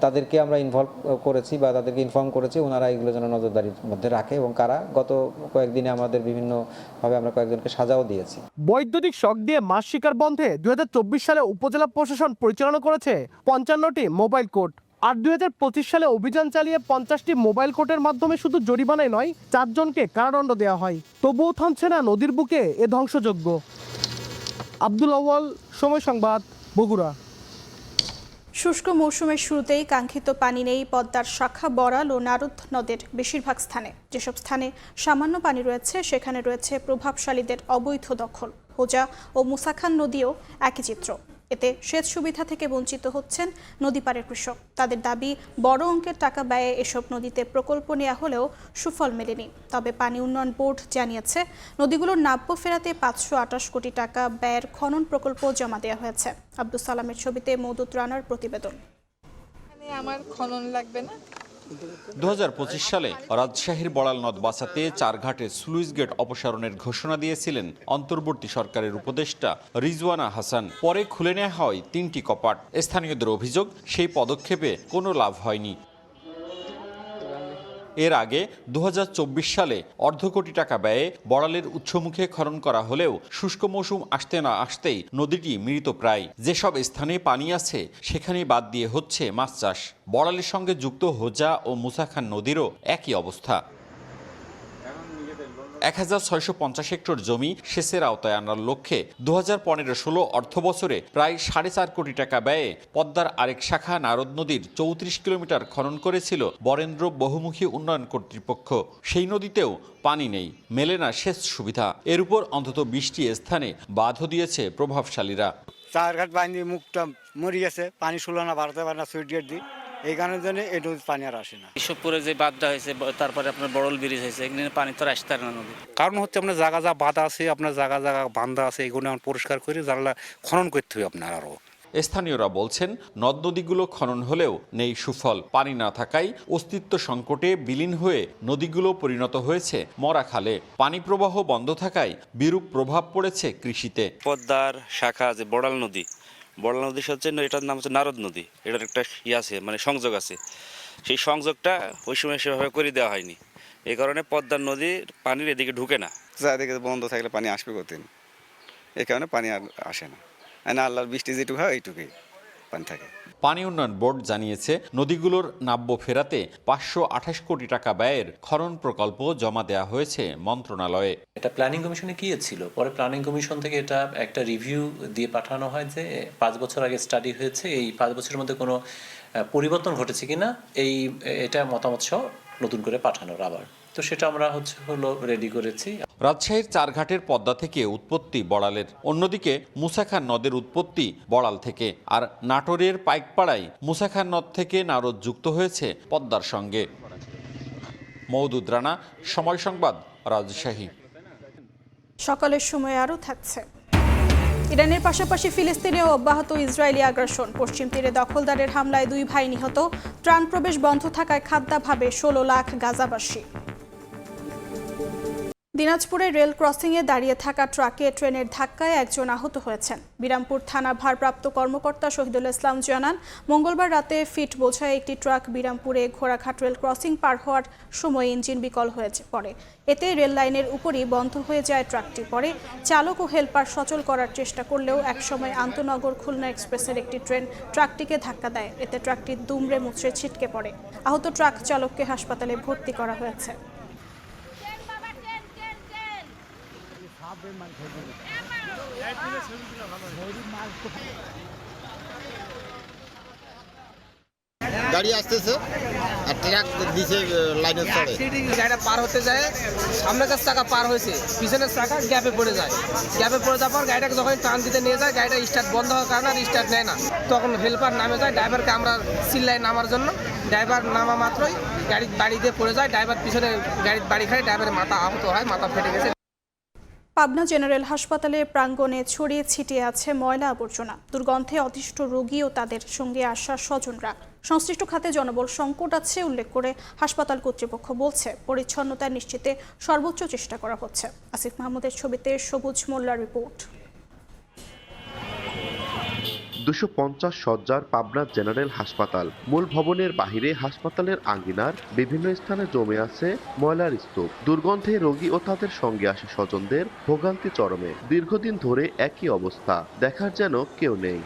তাদেরকে আমরা ইনভলভ করেছি বা তাদেরকে ইনফর্ম করেছি, ওনারা এগুলো যেন নজরদারির মধ্যে রাখে। এবং কারা গত কয়েকদিনে আমাদের বিভিন্নভাবে আমরা কয়েকজনকে সাজাও দিয়েছি। বৈদ্যুতিক শক দিয়ে মাছ শিকার বন্ধে 2024 সালে উপজেলা প্রশাসন পরিচালনা করেছে 55টি মোবাইল কোর্ট। আর 2025 সালে অভিযান চালিয়ে 50টি মোবাইল কোর্টের মাধ্যমে শুধু জরিমানাই নয়, 4 জনকে কারাদণ্ড দেওয়া হয়। তবুও থামছে না নদীর বুকে এ ধ্বংসযজ্ঞ। আব্দুল আউয়াল, সময় সংবাদ, বগুড়া। শুষ্ক মৌসুমের শুরুতেই কাঙ্ক্ষিত পানি নেই পদ্মার শাখা, বড়াল ও নারদ নদের বেশিরভাগ স্থানে। যেসব স্থানে সামান্য পানি রয়েছে সেখানে রয়েছে প্রভাবশালীদের অবৈধ দখল। হোজা ও মুসাখান নদীও একই চিত্র। এতে সেচ সুবিধা থেকে বঞ্চিত হচ্ছেন নদীপাড়ের কৃষক। তাদের দাবি, বড় অঙ্কের টাকা ব্যয়ে এসব নদীতে প্রকল্প নেওয়া হলেও সুফল মেলেনি। তবে পানি উন্নয়ন বোর্ড জানিয়েছে, নদীগুলোর নাব্য ফেরাতে 528 কোটি টাকা ব্যয়ের খনন প্রকল্প জমা দেওয়া হয়েছে। আব্দুল সালামের ছবিতে মওদুদ রানার প্রতিবেদন। আমার খনন লাগবে না। 2025 সালে রাজশাহীর বড়াল নদ বাঁচাতে 4 ঘাটে স্লুইস গেট অপসারণের ঘোষণা দিয়েছিলেন অন্তর্বর্তী সরকারের উপদেষ্টা রিজওয়ানা হাসান। পরে খুলে নেওয়া হয় 3টি কপাট। স্থানীয়দের অভিযোগ, সেই পদক্ষেপে কোনো লাভ হয়নি। এর আগে 2024 সালে অর্ধ কোটি টাকা ব্যয়ে বড়ালের উৎসমুখে খনন করা হলেও শুষ্ক মৌসুম আসতে না আসতেই নদীটি মৃত প্রায়। যেসব স্থানে পানি আছে সেখানেই বাদ দিয়ে হচ্ছে মাছ চাষ। বড়ালের সঙ্গে যুক্ত হোজা ও মুসাখান নদীরও একই অবস্থা। 1650 হেক্টর জমি সেচের আওতায় আনার লক্ষ্যে 2015-16 অর্থ বছরে প্রায় 4.5 কোটি টাকা ব্যয়ে পদ্মার আরেক শাখা নারদ নদীর 34 কিলোমিটার খনন করেছিল বরেন্দ্র বহুমুখী উন্নয়ন কর্তৃপক্ষ। সেই নদীতেও পানি নেই, মেলে না সেচ সুবিধা। এর উপর অন্তত 20টি স্থানে বাঁধও দিয়েছে প্রভাবশালীরা। 4 ঘাট পানি মুখটা মরে গেছে, পানি শুলো না, বাড়তে পারে না, সুইট গেট দিই। এই কারণের জন্য এই নদী পানি আর আসে না। ঈশ্বরপুরে যে বাঁধটা হয়েছে, তারপরে আপনার বড়ল ব্রিজ হয়েছে, এখানে পানি তো আসতে পারে না নদী। কারণ হচ্ছে আপনার জায়গা যা বাঁধা আছে, আপনার জায়গা বান্ধা আছে, এগুলো পরিষ্কার করে জানলা খনন করতে হবে আপনার। আরও স্থানীয়রা বলছেন, নদ নদীগুলো খনন হলেও নেই সুফল। পানি না থাকায় অস্তিত্ব সংকটে বিলীন হয়ে নদীগুলো পরিণত হয়েছে মরা খালে। পানি প্রবাহ বন্ধ থাকায় বিরূপ প্রভাব পড়েছে কৃষিতে। পদ্মার শাখা যে বড়াল নদী, বড়লা নদীর সাথে এটার নাম হচ্ছে নারদ নদী, এটার একটা আছে মানে সংযোগ আছে, সেই সংযোগটা ওই সময় সেভাবে করে দেওয়া হয়নি, এই কারণে পদ্মার নদীর পানির এদিকে ঢুকে না। চারিদিকে বন্ধ থাকলে পানি আসবে কোথায়, এই কারণে পানি আর আসে না, আল্লাহর বৃষ্টি যেটুকু হয় এইটুকুই পানি থাকে। পানি উন্নয়ন বোর্ড জানিয়েছে নদীগুলোর নাব্য ফেরাতে 528 কোটি টাকা ব্যয়ের খনন প্রকল্প জমা দেওয়া হয়েছে মন্ত্রণালয়ে। এটা প্ল্যানিং কমিশনে গিয়েছিল, পরে প্ল্যানিং কমিশন থেকে এটা একটা রিভিউ দিয়ে পাঠানো হয় যে 5 বছর আগে স্টাডি হয়েছে, এই 5 বছরের মধ্যে কোনো পরিবর্তন ঘটেছে কিনা এটা মতামত সহ নতুন করে পাঠানোর আবার, তো সেটা আমরা হলো রেডি করেছি। রাজশাহীর চারঘাটের পদ্মা থেকে উৎপত্তি বড়ালের, অন্যদিকে মুসাখান নদের উৎপত্তি বড়াল থেকে, আর নাটোরের পাইকপাড়ায় মুসাখান নদ থেকে নারদ যুক্ত হয়েছে পদ্মার সঙ্গে। মওদুদ রানা, সময় সংবাদ, রাজশাহী। সকালের সময় আরও থাকছে। ইরানের পাশাপাশি ফিলিস্তিনেও অব্যাহত ইসরায়েলি আগ্রাসন। পশ্চিম তীরে দখলদারের হামলায় 2 ভাই নিহত। ত্রাণ প্রবেশ বন্ধ থাকায় খাদ্যাভাবে 16 লাখ গাজাবাসী। দিনাজপুরে রেল ক্রসিংয়ে দাঁড়িয়ে থাকা ট্রাকে ট্রেনের ধাক্কায় একজন আহত হয়েছেন। বিরামপুর থানা ভারপ্রাপ্ত কর্মকর্তা শহীদুল ইসলাম জানান, মঙ্গলবার রাতে ফিট বোঝায় একটি ট্রাক বিরামপুরে ঘোড়াঘাট রেল ক্রসিং পার হওয়ার সময় ইঞ্জিন বিকল হয়ে পড়ে। এতে রেল লাইনের উপরই বন্ধ হয়ে যায় ট্রাকটি। পরে চালক ও হেলপার সচল করার চেষ্টা করলেও একসময় আন্তনগর খুলনা এক্সপ্রেসের একটি ট্রেন ট্রাকটিকে ধাক্কা দেয়। এতে ট্রাকটি দুমড়ে মুচড়ে ছিটকে পড়ে। আহত ট্রাক চালককে হাসপাতালে ভর্তি করা হয়েছে। গাড়ি আসতেছে আর ট্রাক দিছে লাইনের চড়ে, গাড়িটা পার হতে যায়, সামনের চাকা পার হয়েছে, পিছনের চাকা গ্যাপে পড়ে যায়। গ্যাপে পড়ে যাওয়ার পর গাড়িটাকে যখন টান দিতে নিয়ে যায়, গাড়িটা স্টার্ট বন্ধ হওয়ার কারণে আর স্টার্ট নেয় না। তখন হেল্পার নামে যায়, ড্রাইভারকে আমরা চিল্লাই নামার জন্য। ড্রাইভার নামা মাত্রই গাড়ি বাড়ি দিয়ে পড়ে যায়। ড্রাইভার পিছনে গাড়ির বাড়ি খায়, ড্রাইভারের মাথা আহত হয়, মাথা ফেটে গেছে। পাবনা জেনারেল হাসপাতালের প্রাঙ্গণে ছড়িয়ে ছিটিয়ে আছে ময়লা আবর্জনা। দুর্গন্ধে অতিষ্ঠ রোগী ও তাদের সঙ্গে আসা স্বজনরা। সংশ্লিষ্ট খাতে জনবল সংকট আছে উল্লেখ করে হাসপাতাল কর্তৃপক্ষ বলছে, পরিচ্ছন্নতা নিশ্চিতে সর্বোচ্চ চেষ্টা করা হচ্ছে। আসিফ মাহমুদের ছবিতে সবুজ মোল্লার রিপোর্ট। 250 শয্যার পাবনা জেনারেল হাসপাতাল। মূল ভবনের বাহিরে হাসপাতালের আঙ্গিনার বিভিন্ন স্থানে জমে আছে ময়লার স্তূপ। দুর্গন্ধে রোগী ও তাদের সঙ্গে আসা স্বজনদের ভোগান্তি চরমে। দীর্ঘদিন ধরে একই অবস্থা, দেখার যেন কেউ নেই।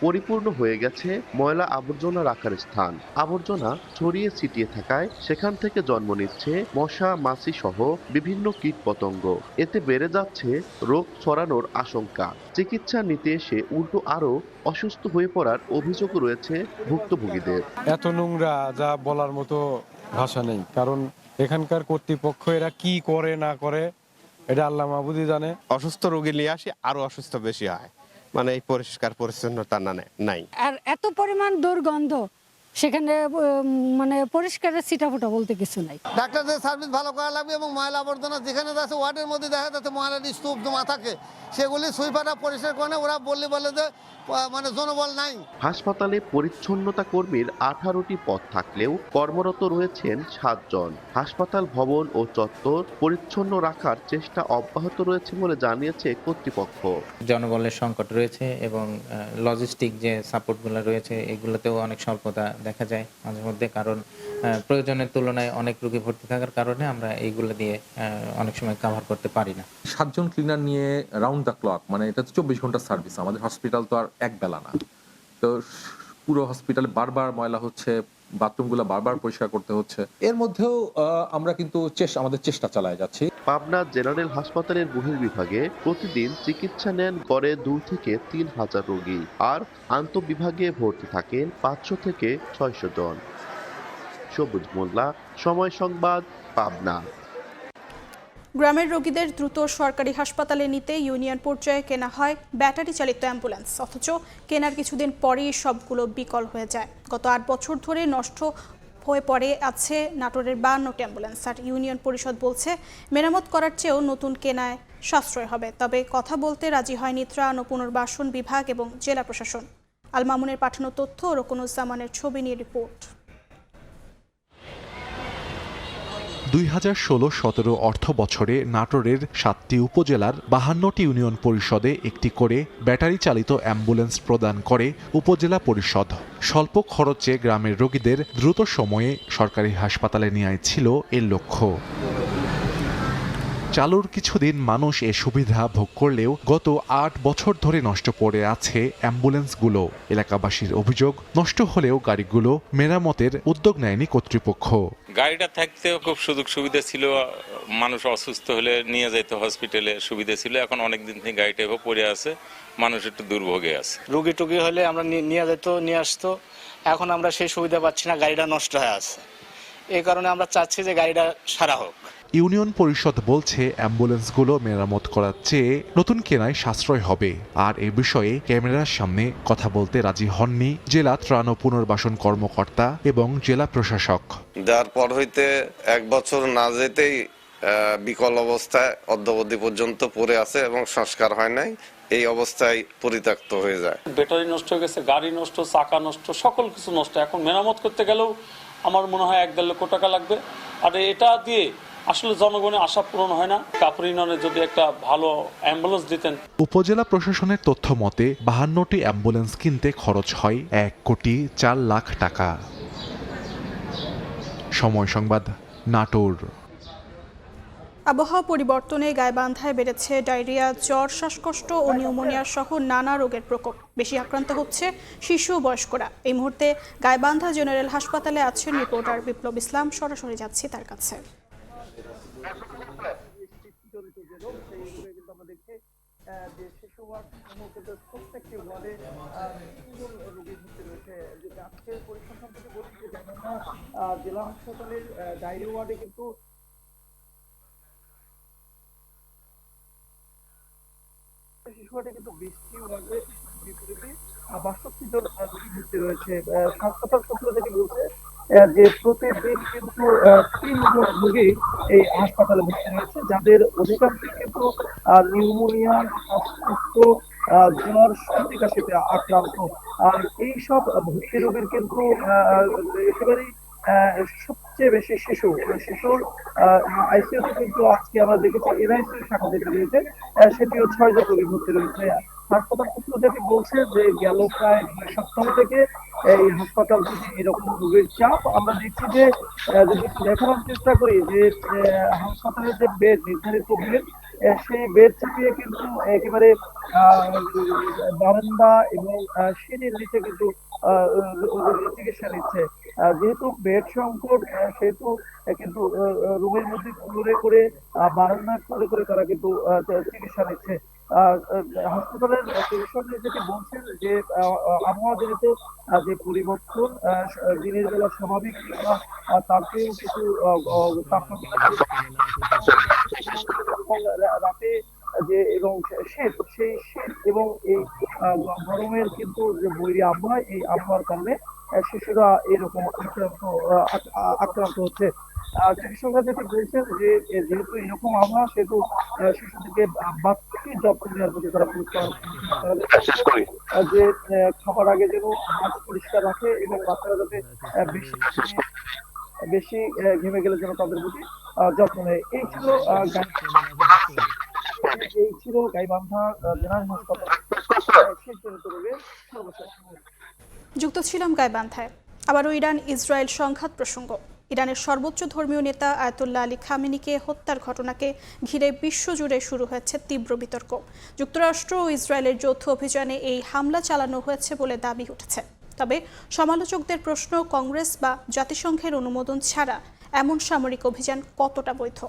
পরিপূর্ণ হয়ে গেছে ময়লা আবর্জনা রাখার স্থান। আবর্জনা ছড়িয়ে ছিটিয়ে থাকায় সেখান থেকে জন্ম নিচ্ছে মশা, মাছি সহ বিভিন্ন কীটপতঙ্গ। এতে বেড়ে যাচ্ছে রোগ ছড়ানোর আশঙ্কা। চিকিৎসা নিতে এসে উল্টো আরো অসুস্থ হয়ে পড়ার অভিযোগ রয়েছে ভুক্তভোগীদের। এত নোংরা যা বলার মতো ভাষা নেই, কারণ এখানকার কর্তৃপক্ষ এরা কি করে না করে এটা আল্লাহ মাহবুদই জানে। অসুস্থ রোগী নিয়ে আসি, আরো অসুস্থ বেশি হয়, মানে এই পরিষ্কার পরিচ্ছন্নতা নাই। আর এত পরিমাণ দুর্গন্ধ, সেখানে মানে পরিষ্কারের ছিটাফোটা বলতে কিছু নাই। ডাক্তারদের সার্ভিস ভালো করা লাগবে এবং ময়লা আবর্জনা যেখানে যাচ্ছে ওয়ার্ডের মধ্যে দেখা যাচ্ছে ময়লার স্তূপ জমা থাকে, সেগুলি সুইপাররা পরিষ্কার করে। ওরা বলে যে মানে জনবল নাই। হাসপাতালে পরিচ্ছন্নতা কর্মীর 18টি পদ থাকলেও কর্মরত রয়েছেন 7 জন। হাসপাতাল ভবন ও চত্বর পরিচ্ছন্ন রাখার চেষ্টা অব্যাহত রয়েছে বলে জানিয়েছে কর্তৃপক্ষ। জনবলের সংকট রয়েছে এবং লজিস্টিক যে সাপোর্টগুলো রয়েছে এগুলোতেও অনেক স্বল্পতা দেখা যায় মাঝে মধ্যে, কারণ প্রয়োজনের তুলনায় অনেক রোগী ভর্তি থাকার কারণে আমরা এইগুলো দিয়ে অনেক সময় কভার করতে পারি না। 7 জন ক্লিনার নিয়ে রাউন্ড দ্য ক্লক, মানে এটা 24 ঘন্টার সার্ভিস। আমাদের হসপিটাল তো আর এক বেলা না, তো পুরো হসপিটালে বারবার ময়লা হচ্ছে, বাথরুমগুলো বারবার পরিষ্কার করতে হচ্ছে। এর মধ্যেও আমরা কিন্তু আমাদের চেষ্টা চালায় যাচ্ছি। পাবনা জেনারেল হাসপাতালের বহির্বিভাগে প্রতিদিন চিকিৎসা নেন গড়ে 2 থেকে 3 হাজার রোগী, আর আন্তঃবিভাগে ভর্তি থাকেন 500 থেকে 600 জন। সবুজ মোল্লা, সময় সংবাদ, পাবনা। গ্রামের রোগীদের দ্রুত সরকারি হাসপাতালে নিতে ইউনিয়ন পর্যায়ে কেনা হয় ব্যাটারি চালিত অ্যাম্বুলেন্স, অথচ কেনার কিছুদিন পরেই সবগুলো বিকল হয়ে যায়। গত 8 বছর ধরে নষ্ট হয়ে পড়ে আছে নাটোরের 52টি অ্যাম্বুলেন্স। আর ইউনিয়ন পরিষদ বলছে মেরামত করার চেয়েও নতুন কেনায় সাশ্রয় হবে। তবে কথা বলতে রাজি হয়নি ত্রাণ ও পুনর্বাসন বিভাগ এবং জেলা প্রশাসন। আল মামুনের পাঠানো তথ্য ও রকুনুজ্জামানের ছবি নিয়ে রিপোর্ট। 2016-17 অর্থ বছরে নাটোরের 7টি উপজেলার 52টি ইউনিয়ন পরিষদে একটি করে ব্যাটারি চালিত অ্যাম্বুলেন্স প্রদান করে উপজেলা পরিষদ। স্বল্প খরচে গ্রামের রোগীদের দ্রুত সময়ে সরকারি হাসপাতালে নেওয়াই ছিল এর লক্ষ্য। চালুর কিছুদিন মানুষ এ সুবিধা ভোগ করলেও গত 8 বছর ধরে নষ্ট পড়ে আছে অ্যাম্বুলেন্সগুলো। এলাকাবাসীর অভিযোগ, নষ্ট হলেও গাড়িগুলো মেরামতের উদ্যোগ নেয়নি কর্তৃপক্ষ। গাড়িটা থাকতে খুব সুযোগ সুবিধা ছিল, মানুষ অসুস্থ হলে নিয়ে যেত হসপিটালে, সুবিধা ছিল। এখন অনেক দিন থেকে গাড়িটা এভাবে পড়ে আছে, মানুষ একটু দুর্ভোগে আছে। রুগী টুগি হলে আমরা নিয়ে যেত, নিয়ে আসতো। এখন আমরা সেই সুবিধা পাচ্ছি না, গাড়িটা নষ্ট হয়ে আছে। এই কারণে আমরা চাচ্ছি যে গাড়িটা সারা হোক। ইউনিয়ন পরিষদ বলছে অ্যাম্বুলেন্সগুলো মেরামত করার চেয়ে নতুন কেনায় সাশ্রয় হবে। আর এ বিষয়ে ক্যামেরার সামনে কথা বলতে রাজি হননি জেলা ত্রাণ ও পুনর্বাসন কর্মকর্তা এবং জেলা প্রশাসক। যার পর হইতে 1 বছর না যেতেই বিকল অবস্থায় অদ্যাবধি পর্যন্ত পড়ে আছে এবং সংস্কার হয় নাই। এই অবস্থায় পরিত্যক্ত হয়ে যায়। ব্যাটারি নষ্ট হয়ে গেছে, গাড়ি নষ্ট, চাকা নষ্ট, সকল কিছু নষ্ট। এখন মেরামত করতে গেলেও আমার মনে হয় 1-1.5 লক্ষ টাকা লাগবে। আর এটা দিয়ে আসলে জনগণের আশা পূরণ হয় না। কাপুর ইউনিয়নে যদি একটা ভালো অ্যাম্বুলেন্স দিতেন। উপজেলা প্রশাসনের তথ্য মতে 52টি অ্যাম্বুলেন্স কিনতে খরচ হয় 1,04,00,000 টাকা। সময় সংবাদ, নাটোর। আবহাওয়া পরিবর্তনে গাইবান্ধায় বেড়েছে ডায়রিয়া, জ্বর, শ্বাসকষ্ট ও নিউমোনিয়া সহ নানা রোগের প্রকোপ। বেশি আক্রান্ত হচ্ছে শিশু ও বয়স্করা। এই মুহূর্তে গাইবান্ধা জেনারেল হাসপাতালে আছেন রিপোর্টার বিপ্লব ইসলাম। সরাসরি যাচ্ছি তার কাছে। জেলা হাসপাতালের ডায়রিয়া ওয়ার্ডে কিন্তু শিশুয়ার্ডে কিন্তু 20টি ওয়ার্ডে বিপরীতে 62 জন রোগী ভর্তি রয়েছে। হাসপাতাল সূত্র থেকে বলছে যে প্রতিদিন কিন্তু 3 জন রোগী এই হাসপাতালে ভর্তি রয়েছে, যাদের অধিকাংশ কিন্তু নিউমোনিয়া, শ্বাসকষ্ট, জ্বর, সর্দি কাশিতে আক্রান্ত। আর এইসব ভর্তি রোগীর কিন্তু একেবারেই সবচেয়ে বেশি শিশুর আইসিইউতে কিন্তু আজকে আমরা দেখেছি এনআইসিউ শাখা যেটা রয়েছে সেটিও 6 জন রোগী ভর্তি রয়েছে। হাসপাতাল সূত্র থেকে বলছে যে গেল প্রায় 2 সপ্তাহ থেকে এই হাসপাতাল থেকে এরকম রোগীর চাপ আমরা দেখছি। যে যদি দেখানোর চেষ্টা করি যে হাসপাতালের যে বেড, নির্ধারিত বেড, সেই বেড চাপিয়ে কিন্তু একেবারে বারান্দা এবং সিঁড়ির নিচে কিন্তু চিকিৎসা নিচ্ছে। যেহেতু বেড সংকট, সেহেতু কিন্তু রুমের মধ্যে করে বারান্দা করে তারা কিন্তু চিকিৎসা নিচ্ছে। হাসপাতালের চিকিৎসকরা যেটি বলছেন যে আবহাওয়া যেহেতু যে পরিবর্তন, দিনের বেলা স্বাভাবিক তারপরেও কিছু তাপমাত্রা রাতে যে এবং শীত, সেই শীত এবং এই গরমের কিন্তু যে বৈরী আবহাওয়া, এই আবহাওয়ার কারণে শিশুরা এরকম আক্রান্ত হচ্ছে। চিকিৎসকরা যেটি বলছেন যে যেহেতু এরকম আবহাওয়া, সেহেতু শিশুদেরকে বাড়তি যত্ন নেওয়ার প্রতি তারা যে খাবার আগে যেন হাত পরিষ্কার রাখে এবং বাচ্চারা যাতে বেশি ঘেমে গেলে যেন তাদের প্রতি যত্ন নেয়। এই ছিল গাইবান্ধা জেনারেল হাসপাতাল। যুক্ত ছিলাম গাইবান্ধায়। আবারও ইরান ইসরায়েল সংঘাত প্রসঙ্গ। ইরানের সর্বোচ্চ ধর্মীয় নেতা আয়াতুল্লাহ আলী খামেনিকে হত্যার ঘটনাকে ঘিরে বিশ্বজুড়ে শুরু হয়েছে তীব্র বিতর্ক। যুক্তরাষ্ট্র ও ইসরায়েলের যৌথ অভিযানে এই হামলা চালানো হয়েছে বলে দাবি উঠেছে। তবে সমালোচকদের প্রশ্ন, কংগ্রেস বা জাতিসংঘের অনুমোদন ছাড়া এমন সামরিক অভিযান কতটা বৈধ?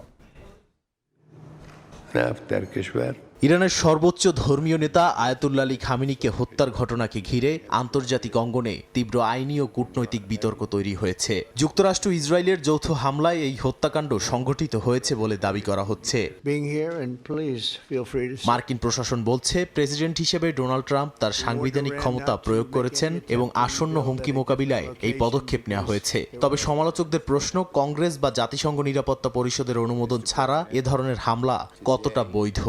ইরানের সর্বোচ্চ ধর্মীয় নেতা আয়াতুল্লাহ আলী খামেনিকে হত্যার ঘটনাকে ঘিরে আন্তর্জাতিক অঙ্গনে তীব্র আইনি ও কূটনৈতিক বিতর্ক তৈরি হয়েছে। যুক্তরাষ্ট্র ইসরায়েলের যৌথ হামলায় এই হত্যাকাণ্ড সংঘটিত হয়েছে বলে দাবি করা হচ্ছে। মার্কিন প্রশাসন বলছে, প্রেসিডেন্ট হিসেবে ডোনাল্ড ট্রাম্প তার সাংবিধানিক ক্ষমতা প্রয়োগ করেছেন এবং আসন্ন হুমকি মোকাবিলায় এই পদক্ষেপ নেওয়া হয়েছে। তবে সমালোচকদের প্রশ্ন, কংগ্রেস বা জাতিসংঘ নিরাপত্তা পরিষদের অনুমোদন ছাড়া এ ধরনের হামলা কতটা বৈধ?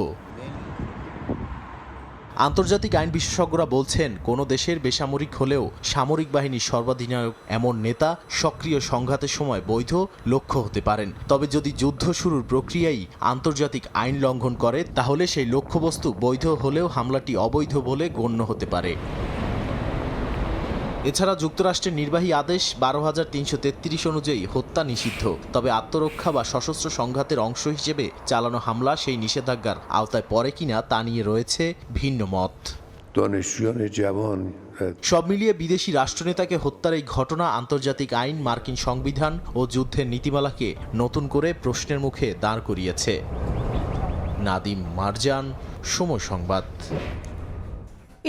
আন্তর্জাতিক আইন বিশেষজ্ঞরা বলছেন কোনো দেশের বেসামরিক হলেও সামরিক বাহিনীর সর্বাধিনায়ক এমন নেতা সক্রিয় সংঘাতের সময় বৈধ লক্ষ্য হতে পারেন। তবে যদি যুদ্ধ শুরুর প্রক্রিয়াই আন্তর্জাতিক আইন লঙ্ঘন করে তাহলে সেই লক্ষ্যবস্তু বৈধ হলেও হামলাটি অবৈধ বলে গণ্য হতে পারে। এছাড়া যুক্তরাষ্ট্রের নির্বাহী আদেশ ১২,৩৩৩ অনুযায়ী হত্যা নিষিদ্ধ, তবে আত্মরক্ষা বা সশস্ত্র সংঘাতের অংশ হিসেবে চালানো হামলা সেই নিষেধাজ্ঞার আওতায় পড়ে কিনা তা নিয়ে রয়েছে ভিন্ন মত। সব মিলিয়ে বিদেশি রাষ্ট্রনেতাকে হত্যার এই ঘটনা আন্তর্জাতিক আইন, মার্কিন সংবিধান ও যুদ্ধের নীতিমালাকে নতুন করে প্রশ্নের মুখে দাঁড় করিয়েছে। নাদিম মারজান, সময় সংবাদ।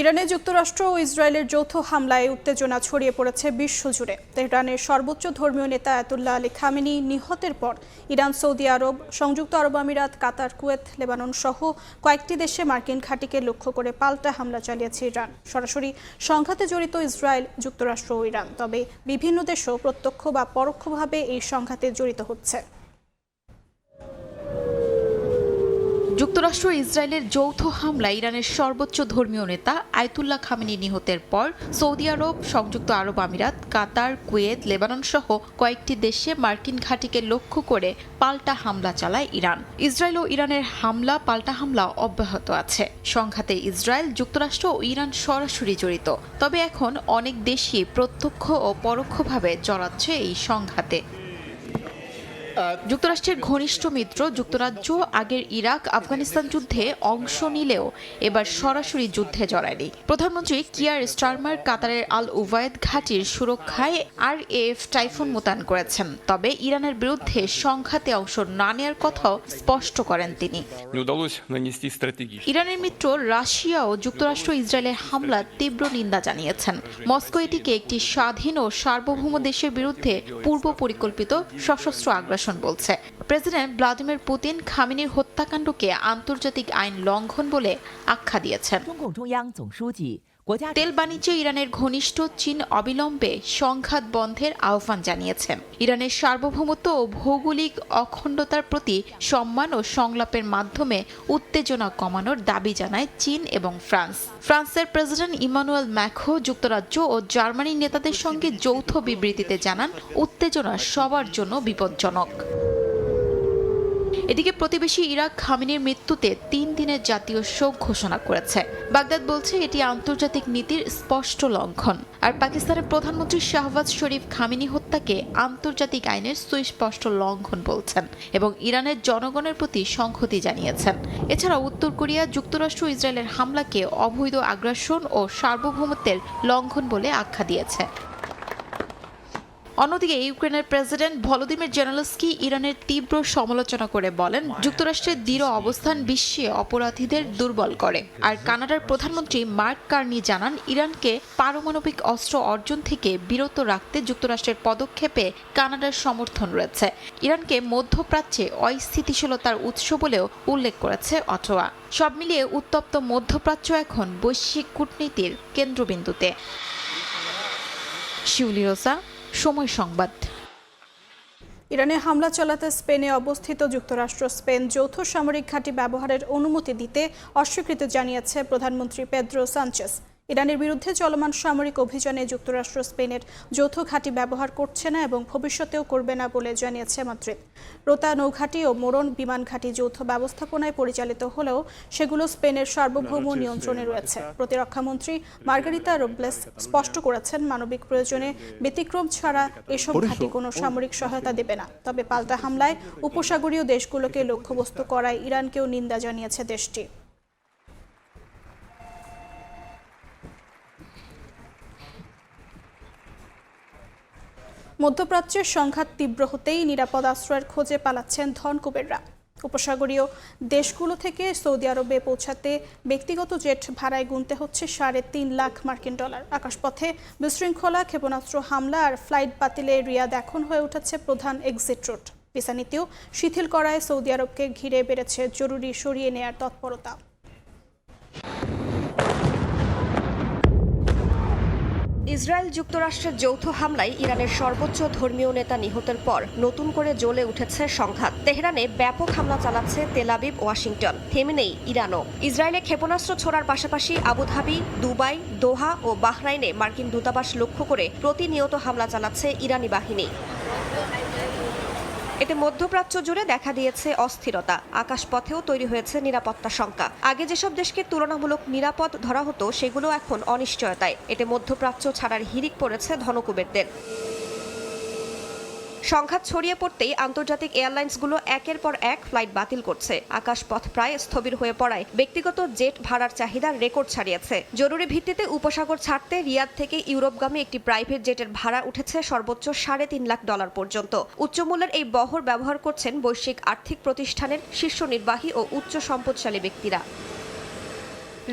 ইরানে যুক্তরাষ্ট্র ও ইসরায়েলের যৌথ হামলায় উত্তেজনা ছড়িয়ে পড়েছে বিশ্বজুড়ে। তেহরানের সর্বোচ্চ ধর্মীয় নেতা আয়াতুল্লাহ আলী খামেনি নিহতের পর ইরান, সৌদি আরব, সংযুক্ত আরব আমিরাত, কাতার, কুয়েত, লেবানন সহ কয়েকটি দেশে মার্কিন ঘাঁটিকে লক্ষ্য করে পাল্টা হামলা চালিয়েছে ইরান। সরাসরি সংঘাতে জড়িত ইসরায়েল, যুক্তরাষ্ট্র ও ইরান, তবে বিভিন্ন দেশও প্রত্যক্ষ বা পরোক্ষভাবে এই সংঘাতে জড়িত হচ্ছে। যুক্তরাষ্ট্র ইসরায়েলের যৌথ হামলায় ইরানের সর্বোচ্চ ধর্মীয় নেতা আয়াতুল্লাহ খামেনি নিহতের পর সৌদি আরব, সংযুক্ত আরব আমিরাত, কাতার, কুয়েত, লেবানন সহ কয়েকটি দেশে মার্কিন ঘাঁটিকে লক্ষ্য করে পাল্টা হামলা চালায় ইরান। ইসরায়েল ও ইরানের হামলা পাল্টা হামলা অব্যাহত আছে। সংঘাতে ইসরায়েল, যুক্তরাষ্ট্র ও ইরান সরাসরি জড়িত, তবে এখন অনেক দেশই প্রত্যক্ষ ও পরোক্ষভাবে জড়াচ্ছে এই সংঘাতে। যুক্তরাষ্ট্রের ঘনিষ্ঠ মিত্র যুক্তরাজ্য আগের ইরাক, আফগানিস্তান যুদ্ধে অংশ নিলেও এবার সরাসরি যুদ্ধে জড়ায়নি। প্রধানমন্ত্রী কিয়ার স্টারমার কাতারের আল উবায়েদ ঘাঁটির সুরক্ষায় RAF টাইফুন মোতায়েন করেছেন, তবে ইরানের বিরুদ্ধে সংঘাতে অংশ না নেওয়ার কথাও স্পষ্ট করেন তিনি। ইরানের মিত্র রাশিয়া ও যুক্তরাষ্ট্র ইসরায়েলের হামলার তীব্র নিন্দা জানিয়েছেন। মস্কো এটিকে একটি স্বাধীন ও সার্বভৌম দেশের বিরুদ্ধে পূর্ব পরিকল্পিত সশস্ত্র আগ্রাসন বলছে। প্রেসিডেন্ট ভ্লাদিমির পুতিন খামেনির হত্যাকাণ্ডকে আন্তর্জাতিক আইন লঙ্ঘন বলে আখ্যা দিয়েছেন। তেল বাণিজ্যে ইরানের ঘনিষ্ঠ চীন অবিলম্বে সংঘাত বন্ধের আহ্বান জানিয়েছে। ইরানের সার্বভৌমত্ব ও ভৌগোলিক অখণ্ডতার প্রতি সম্মান ও সংলাপের মাধ্যমে উত্তেজনা কমানোর দাবি জানায় চীন এবং ফ্রান্স। ফ্রান্সের প্রেসিডেন্ট ইমানুয়েল ম্যাক্রো যুক্তরাজ্য ও জার্মানির নেতাদের সঙ্গে যৌথ বিবৃতিতে জানান, উত্তেজনা সবার জন্য বিপজ্জনক। এদিকে প্রতিবেশী ইরাক খামেনির মৃত্যুতে 3 দিনের জাতীয় শোক ঘোষণা করেছে। বাগদাদ বলছে এটি আন্তর্জাতিক নীতির স্পষ্ট লঙ্ঘন। আর পাকিস্তানের প্রধানমন্ত্রী শাহবাজ শরীফ খামেনি হত্যাকে আন্তর্জাতিক আইনের সুস্পষ্ট লঙ্ঘন বলছেন এবং ইরানের জনগণের প্রতি সংহতি জানিয়েছেন। এছাড়া উত্তর কোরিয়া যুক্তরাষ্ট্র ইসরায়েলের হামলাকে অবৈধ আগ্রাসন ও সার্বভৌমত্বের লঙ্ঘন বলে আখ্যা দিয়েছে। অন্যদিকে ইউক্রেনের প্রেসিডেন্ট ভলোদিমির জেলেনস্কি ইরানের তীব্র সমালোচনা করে বলেন, যুক্তরাষ্ট্রের দৃঢ় অবস্থান বিশ্বে অপরাধীদের দুর্বল করে। আর কানাডার প্রধানমন্ত্রী মার্ক কার্নি জানান, ইরানকে পারমাণবিক অস্ত্র অর্জন থেকে বিরত রাখতে যুক্তরাষ্ট্রের পদক্ষেপে কানাডার সমর্থন রয়েছে। ইরানকে মধ্যপ্রাচ্যে অস্থিতিশীলতার উৎস বলেও উল্লেখ করেছে অটোয়া। সব মিলিয়ে উত্তপ্ত মধ্যপ্রাচ্য এখন বৈশ্বিক কূটনীতির কেন্দ্রবিন্দুতে। শিউলি রোসা, সময় সংবাদ। ইরানে হামলা চালাতে স্পেনে অবস্থিত যুক্তরাষ্ট্র স্পেন যৌথ সামরিক ঘাঁটি ব্যবহারের অনুমতি দিতে অস্বীকৃতি জানিয়েছে প্রধানমন্ত্রী পেদ্রো সানচেস। ইরানের বিরুদ্ধে চলমান সামরিক অভিযানে যুক্তরাষ্ট্র স্পেনের যৌথ ঘাঁটি ব্যবহার করছে না এবং ভবিষ্যতেও করবে না বলে জানিয়েছে মাদ্রিদ। রোতা নৌঘাঁটি ও মোরন বিমান ঘাঁটি যৌথ ব্যবস্থাপনায় পরিচালিত হলেও সেগুলো স্পেনের সার্বভৌম নিয়ন্ত্রণে রয়েছে। প্রতিরক্ষামন্ত্রী মার্গারিতা রোব্লেস স্পষ্ট করেছেন, মানবিক প্রয়োজনে ব্যতিক্রম ছাড়া এসব ঘাঁটি কোনো সামরিক সহায়তা দেবে না। তবে পাল্টা হামলায় উপসাগরীয় দেশগুলোকে লক্ষ্যবস্তু করায় ইরানকেও নিন্দা জানিয়েছে দেশটি। মধ্যপ্রাচ্যের সংঘাত তীব্র হতেই নিরাপদ আশ্রয়ের খোঁজে পালাচ্ছেন ধনকুবেররা। উপসাগরীয় দেশগুলো থেকে সৌদি আরবে পৌঁছাতে ব্যক্তিগত জেট ভাড়ায় গুনতে হচ্ছে $3.5 লাখ মার্কিন ডলার। আকাশপথে বিশৃঙ্খলা, ক্ষেপণাস্ত্র হামলা আর ফ্লাইট বাতিলে রিয়াদ এখন হয়ে উঠেছে প্রধান এক্সিট রুট। ভিসা নীতিও শিথিল করায় সৌদি আরবকে ঘিরে বেড়েছে জরুরি সরিয়ে নেয়ার তৎপরতা। ইসরায়েল যুক্তরাষ্ট্রের যৌথ হামলায় ইরানের সর্বোচ্চ ধর্মীয় নেতা নিহতের পর নতুন করে জ্বলে উঠেছে সংঘাত। তেহরানে ব্যাপক হামলা চালাচ্ছে তেল আবিব, ওয়াশিংটন। থেমে নেই ইরানও। ইসরায়েলে ক্ষেপণাস্ত্র ছোড়ার পাশাপাশি আবুধাবি, দুবাই, দোহা ও বাহরাইনে মার্কিন দূতাবাস লক্ষ্য করে প্রতিনিয়ত হামলা চালাচ্ছে ইরানি বাহিনী। এতে মধ্যপ্রাচ্য জুড়ে দেখা দিয়েছে অস্থিরতা। আকাশপথেও তৈরি হয়েছে নিরাপত্তা শঙ্কা। আগে যেসব দেশকে তুলনামূলক নিরাপদ ধরা হতো সেগুলো এখন অনিশ্চয়তায়। এতে মধ্যপ্রাচ্য ছাড়ার হিড়িক পড়েছে ধনকুবেরদের। সংঘাত ছড়িয়ে পড়তেই আন্তর্জাতিক এয়ারলাইন্সগুলো একের পর এক ফ্লাইট বাতিল করছে। আকাশপথ প্রায় স্থবির হয়ে পড়ায় ব্যক্তিগত জেট ভাড়ার চাহিদা রেকর্ড ছাড়িয়েছে। জরুরি ভিত্তিতে উপসাগর ছাড়তে রিয়াদ থেকে ইউরোপগামী একটি প্রাইভেট জেটের ভাড়া উঠেছে সর্বোচ্চ $3.5 লাখ পর্যন্ত। উচ্চমূল্যের এই বহর ব্যবহার করছেন বৈশ্বিক আর্থিক প্রতিষ্ঠানের শীর্ষ নির্বাহী ও উচ্চ সম্পদশালী ব্যক্তিরা।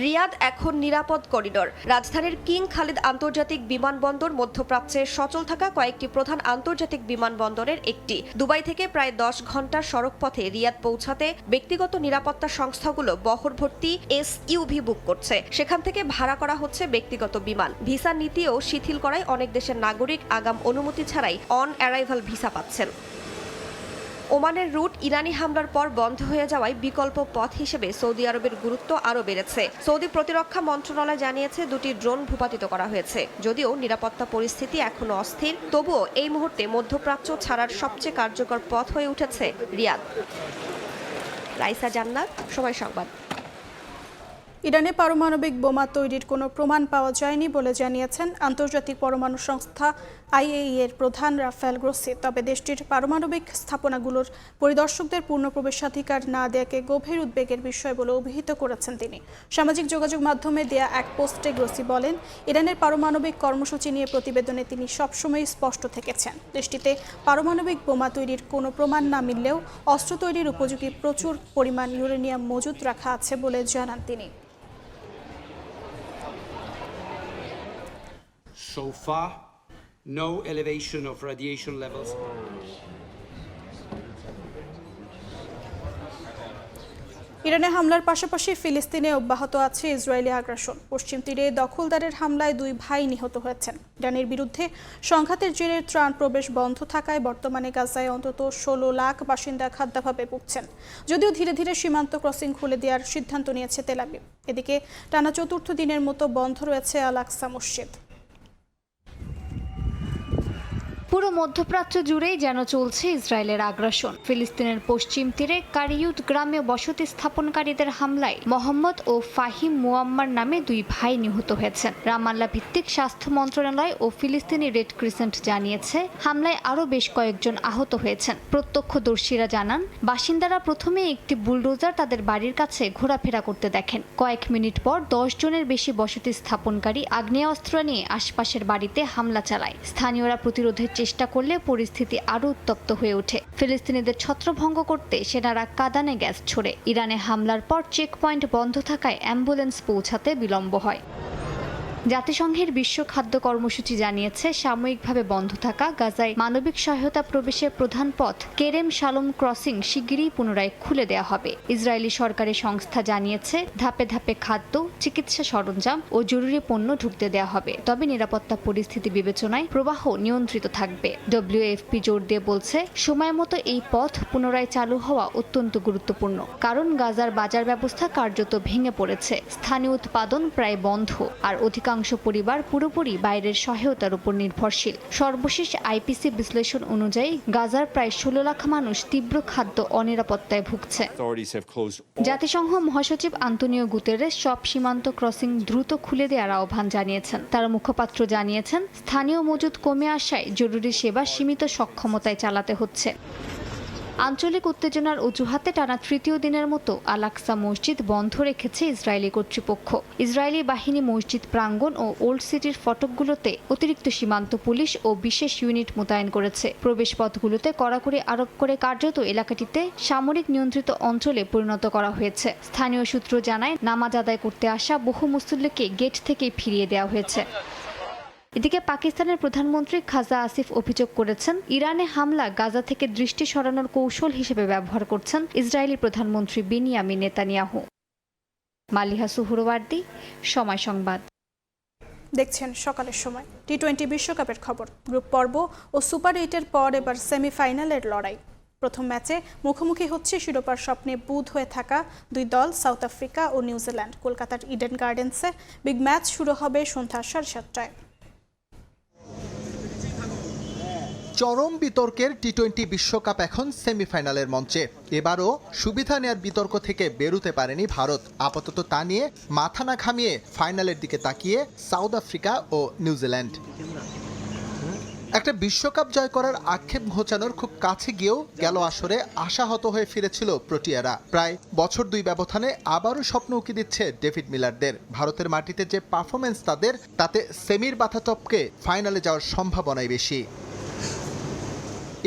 রিয়াদ এখন নিরাপদ করিডোর। রাজধানীর কিং খালিদ আন্তর্জাতিক বিমানবন্দর মধ্যপ্রাচ্যের সচল থাকা কয়েকটি প্রধান আন্তর্জাতিক বিমানবন্দরের একটি। দুবাই থেকে প্রায় 10 ঘন্টার সড়ক পথে রিয়াদ পৌঁছাতে ব্যক্তিগত নিরাপত্তা সংস্থাগুলো বহর ভর্তি এসইউভি বুক করছে। সেখান থেকে ভাড়া করা হচ্ছে ব্যক্তিগত বিমান। ভিসা নীতিও শিথিল করায় অনেক দেশের নাগরিক আগাম অনুমতি ছাড়াই অন অ্যারাইভাল ভিসা পাচ্ছেন। ওমানের রুট ইরানি হামলার পর বন্ধ হয়ে যাওয়ায় বিকল্প পথ হিসেবে সৌদি আরবের গুরুত্ব আরও বেড়েছে। সৌদি প্রতিরক্ষা মন্ত্রণালয় জানিয়েছে 2টি ড্রোন ভূপাতিত করা হয়েছে। যদিও নিরাপত্তা পরিস্থিতি এখনো অস্থির, তবুও এই মুহূর্তে মধ্যপ্রাচ্য ছাড়ার সবচেয়ে কার্যকর পথ হয়ে উঠেছে রিয়াদ। রাইসা জান্নাত, সময় সংবাদ। ইরানে পারমাণবিক বোমা তৈরির কোনো প্রমাণ পাওয়া যায়নি বলে জানিয়েছেন আন্তর্জাতিক পরমাণু সংস্থা IAEA এর প্রধান রাফায়েল গ্রোসি। তবে দেশটির পারমাণবিক স্থাপনাগুলোর পরিদর্শকদের পূর্ণ প্রবেশাধিকার না দেয়াকে গভীর উদ্বেগের বিষয় বলে অভিহিত করেছেন তিনি। সামাজিক যোগাযোগ মাধ্যমে দেয়া এক পোস্টে গ্রোসি বলেন, ইরানের পারমাণবিক কর্মসূচি নিয়ে প্রতিবেদনে তিনি সবসময় স্পষ্ট থেকেছেন। দেশটিতে পারমাণবিক বোমা তৈরির কোনো প্রমাণ না মিললেও অস্ত্র তৈরির উপযোগী প্রচুর পরিমাণ ইউরেনিয়াম মজুত রাখা আছে বলে জানান তিনি। So far, no elevation of radiation levels. ইরানে হামলার পাশাপাশি ফিলিস্তিনে অব্যাহত আছে ইসরায়েলি আগ্রাসন। পশ্চিম তীরে দখলদারের হামলায় 2 ভাই নিহত হয়েছেন। ইরানের বিরুদ্ধে সংঘাতের জেরে ত্রাণ প্রবেশ বন্ধ থাকায় বর্তমানে গাজায় অন্তত 16 লাখ বাসিন্দা খাদ্যাভাবে ভুগছেন। যদিও ধীরে ধীরে সীমান্ত ক্রসিং খুলে দেওয়ার সিদ্ধান্ত নিয়েছে তেল আবিব। এদিকে টানা 4র্থ দিনের মতো বন্ধ রয়েছে আল আকসা মসজিদ। পুরো মধ্যপ্রাচ্য জুড়েই যেন চলছে ইসরায়েলের আগ্রাসন। ফিলিস্তিনের পশ্চিম তীরে কারিয়ুট গ্রামে বসতি স্থাপনকারীদের হামলায় মোহাম্মদ ও ফাহিম মুয়াম্মার নামে 2 ভাই নিহত হয়েছেন। রামাল্লা ভিত্তিক স্বাস্থ্য মন্ত্রণালয় ও ফিলিস্তিনি রেড ক্রিসেন্ট জানিয়েছে হামলায় আরও বেশ কয়েকজন আহত হয়েছেন। প্রত্যক্ষদর্শীরা জানান, বাসিন্দারা প্রথমে একটি বুলডোজার তাদের বাড়ির কাছে ঘোরাফেরা করতে দেখেন। কয়েক মিনিট পর 10 জনের বেশি বসতি স্থাপনকারী আগ্নেয়াস্ত্র নিয়ে আশপাশের বাড়িতে হামলা চালায়। স্থানীয়রা প্রতিরোধের চেষ্টা করলে পরিস্থিতি আরও উত্তপ্ত হয়ে ওঠে। ফিলিস্তিনিদের ছত্রভঙ্গ করতে সেনারা কাঁদানে গ্যাস ছোড়ে। ইরানে হামলার পর চেকপয়েন্ট বন্ধ থাকায় অ্যাম্বুলেন্স পৌঁছাতে বিলম্ব হয়। জাতিসংঘের বিশ্ব খাদ্য কর্মসূচি জানিয়েছে সাময়িকভাবে বন্ধ থাকা গাজায় মানবিক সহায়তা প্রবেশের প্রধান পথ কেরেম শালোম ক্রসিং শিগগিরই পুনরায় খুলে দেওয়া হবে। ইসরায়েলি সরকারি সংস্থা জানিয়েছে ধাপে ধাপে খাদ্য, চিকিৎসা সরঞ্জাম ও জরুরি পণ্য ঢুকতে দেওয়া হবে। তবে নিরাপত্তা পরিস্থিতি বিবেচনায় প্রবাহ নিয়ন্ত্রিত থাকবে। WFP জোর দিয়ে বলছে, সময় মতো এই পথ পুনরায় চালু হওয়া অত্যন্ত গুরুত্বপূর্ণ। কারণ গাজার বাজার ব্যবস্থা কার্যত ভেঙে পড়েছে। স্থানীয় উৎপাদন প্রায় বন্ধ, আর অধিকাংশ পরিবার পুরোপুরি বাইরের সহায়তার উপর নির্ভরশীল। সর্বশেষ IPC বিশ্লেষণ অনুযায়ী গাজার প্রায় 16 লাখ মানুষ তীব্র খাদ্য অনিরাপত্তায় ভুগছে। জাতিসংঘ মহাসচিব আন্তোনিও গুতেরেস সব সীমান্ত ক্রসিং দ্রুত খুলে দেওয়ার আহ্বান জানিয়েছেন। তার মুখপাত্র জানিয়েছেন, স্থানীয় মজুদ কমে আসায় জরুরি সেবা সীমিত সক্ষমতায় চালাতে হচ্ছে। আঞ্চলিক উত্তেজনার অজুহাতে টানা 3য় দিনের মতো আল আকসা মসজিদ বন্ধ রেখেছে ইসরায়েলি কর্তৃপক্ষ। ইসরায়েলি বাহিনী মসজিদ প্রাঙ্গণ ও ওল্ড সিটির ফটকগুলোতে অতিরিক্ত সীমান্ত পুলিশ ও বিশেষ ইউনিট মোতায়েন করেছে। প্রবেশপথগুলোতে কড়াকড়ি আরোপ করে কার্যত এলাকাটিতে সামরিক নিয়ন্ত্রিত অঞ্চলে পরিণত করা হয়েছে। স্থানীয় সূত্র জানায়, নামাজ আদায় করতে আসা বহু মুসল্লিকে গেট থেকেই ফিরিয়ে দেওয়া হয়েছে। এদিকে পাকিস্তানের প্রধানমন্ত্রী খাজা আসিফ অভিযোগ করেছেন, ইরানে হামলা গাজা থেকে দৃষ্টি সরানোর কৌশল হিসেবে ব্যবহার করছেন ইসরায়েলি প্রধানমন্ত্রী বেনিয়ামিন নেতানিয়াহু। মালিহা সুহরওয়ার্দী, সময় সংবাদ। দেখছেন সকালের সময়। টি-20 বিশ্বকাপের খবর। গ্রুপ পর্ব ও সুপার 8-এর পর এবার সেমিফাইনালের লড়াই। প্রথম ম্যাচে মুখোমুখি হচ্ছে শিরোপার স্বপ্নে বুঁদ হয়ে থাকা দুই দল সাউথ আফ্রিকা ও নিউজিল্যান্ড। কলকাতার ইডেন গার্ডেন্সে বিগ ম্যাচ শুরু হবে সন্ধ্যা 7:30টায়। চরম বিতর্কের টি-20 বিশ্বকাপ এখন সেমিফাইনালের মঞ্চে। এবারও সুবিধা নেয়ার বিতর্ক থেকে বেরোতে পারেনি ভারত। আপাতত তা নিয়ে মাথা না ঘামিয়ে ফাইনালের দিকে তাকিয়ে সাউথ আফ্রিকা ও নিউজিল্যান্ড। একটা বিশ্বকাপ জয় করার আক্ষেপ ঘোচানোর খুব কাছে গিয়েও গেল আসরে আশাহত হয়ে ফিরেছিল প্রোটিয়ারা। প্রায় বছর 2 ব্যবধানে আবারও স্বপ্ন উকি দিচ্ছে ডেভিড মিলারদের। ভারতের মাটিতে যে পারফরমেন্স তাদের, তাতে সেমির বাধা টপকে ফাইনালে যাওয়ার সম্ভাবনাই বেশি।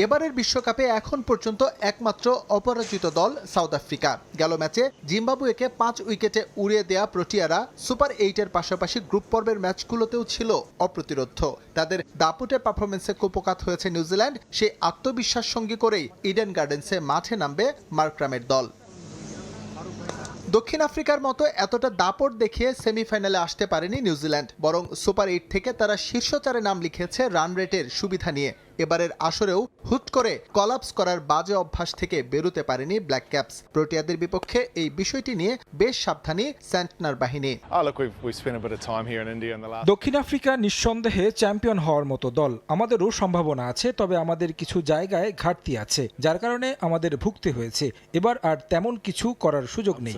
এবারের বিশ্বকাপে এখন পর্যন্ত একমাত্র অপরাজিত দল সাউথ আফ্রিকা। গেল ম্যাচে জিম্বাবুয়েকে 5 উইকেটে উড়িয়ে দেয়া প্রোটিয়ারা সুপার 8-এর পাশাপাশি গ্রুপ পর্বের ম্যাচগুলোতেও ছিল অপ্রতিরোধ্য। তাদের দাপুটে পারফরমেন্সে কুপোকাত হয়েছে নিউজিল্যান্ড। সেই আত্মবিশ্বাস সঙ্গী করেই ইডেন গার্ডেন্সে মাঠে নামবে মার্করামের দল। দক্ষিণ আফ্রিকার মতো এতটা দাপট দেখিয়ে সেমিফাইনালে আসতে পারেনি নিউজিল্যান্ড, বরং সুপার 8 থেকে তারা শীর্ষ 4-এ নাম লিখেছে রান রেটের সুবিধা নিয়ে। এবারের আসরেও হুট করে কলাপস করার বাজে অভ্যাস থেকে বেরোতে পারেনি ব্ল্যাক ক্যাপস। প্রোটিয়াদের বিপক্ষে এই বিষয়টি নিয়ে বেশ সাবধানী সেন্টনার বাহিনী। দক্ষিণ আফ্রিকা নিঃসন্দেহে চ্যাম্পিয়ন হওয়ার মতো দল। আমাদেরও সম্ভাবনা আছে, তবে আমাদের কিছু জায়গায় ঘাটতি আছে, যার কারণে আমাদের ভুগতে হয়েছে। এবার আর তেমন কিছু করার সুযোগ নেই।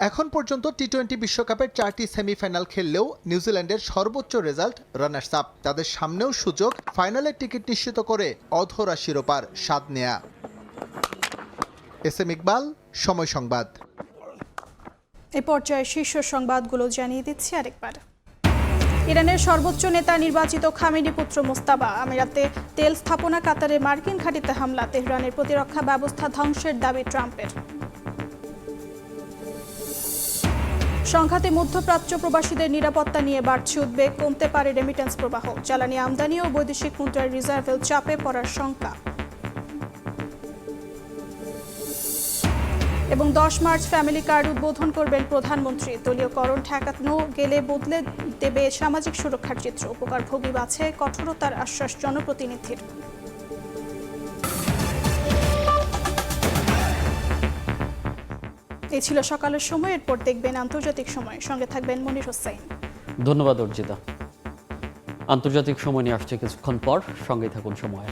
এখন পর্যন্ত টি-20 বিশ্বকাপের 4টি সেমিফাইনাল খেললেও নিউজিল্যান্ডের সর্বোচ্চ রেজাল্ট রানার্স আপ। তাদের সামনেও সুযোগ ফাইনালের টিকিট নিশ্চিত করে অধরা শিরোপার স্বাদ নেয়া। এস এম ইকবাল, সময় সংবাদ। এই পর্যায়ে শীর্ষ সংবাদগুলো জানিয়ে দিচ্ছি আরেকবার। ইরানের সর্বোচ্চ নেতা নির্বাচিত খামেনি পুত্র মোস্তাবা আমিরাতে তেল স্থাপনা কাতারে মার্কিন ঘাঁটিতে হামলা। তেহরানের প্রতিরক্ষা ব্যবস্থা ধ্বংসের দাবি ট্রাম্পের। সংঘাতে মধ্যপ্রাচ্য প্রবাসীদের নিরাপত্তা নিয়ে বাড়ছে উদ্বেগ। কমতে পারে রেমিটেন্স প্রবাহ। জ্বালানি আমদানি ও বৈদেশিক মুদ্রার রিজার্ভেও চাপে পড়ার শঙ্কা। এবং 10 মার্চ ফ্যামিলি কার্ড উদ্বোধন করবেন প্রধানমন্ত্রী। দলীয়করণ ঠেকানো গেলে বদলে দেবে সামাজিক সুরক্ষার চিত্র। উপকারভোগী বাছে কঠোরতার আশ্বাস জনপ্রতিনিধির। এই ছিল সকালের সময়। এরপর দেখবেন আন্তর্জাতিক সময়। সঙ্গে থাকবেন মনির হোসেন। ধন্যবাদ অর্জিতা। আন্তর্জাতিক সময় নিয়ে আসছে কিছুক্ষণ পর। সঙ্গে থাকুন সময়।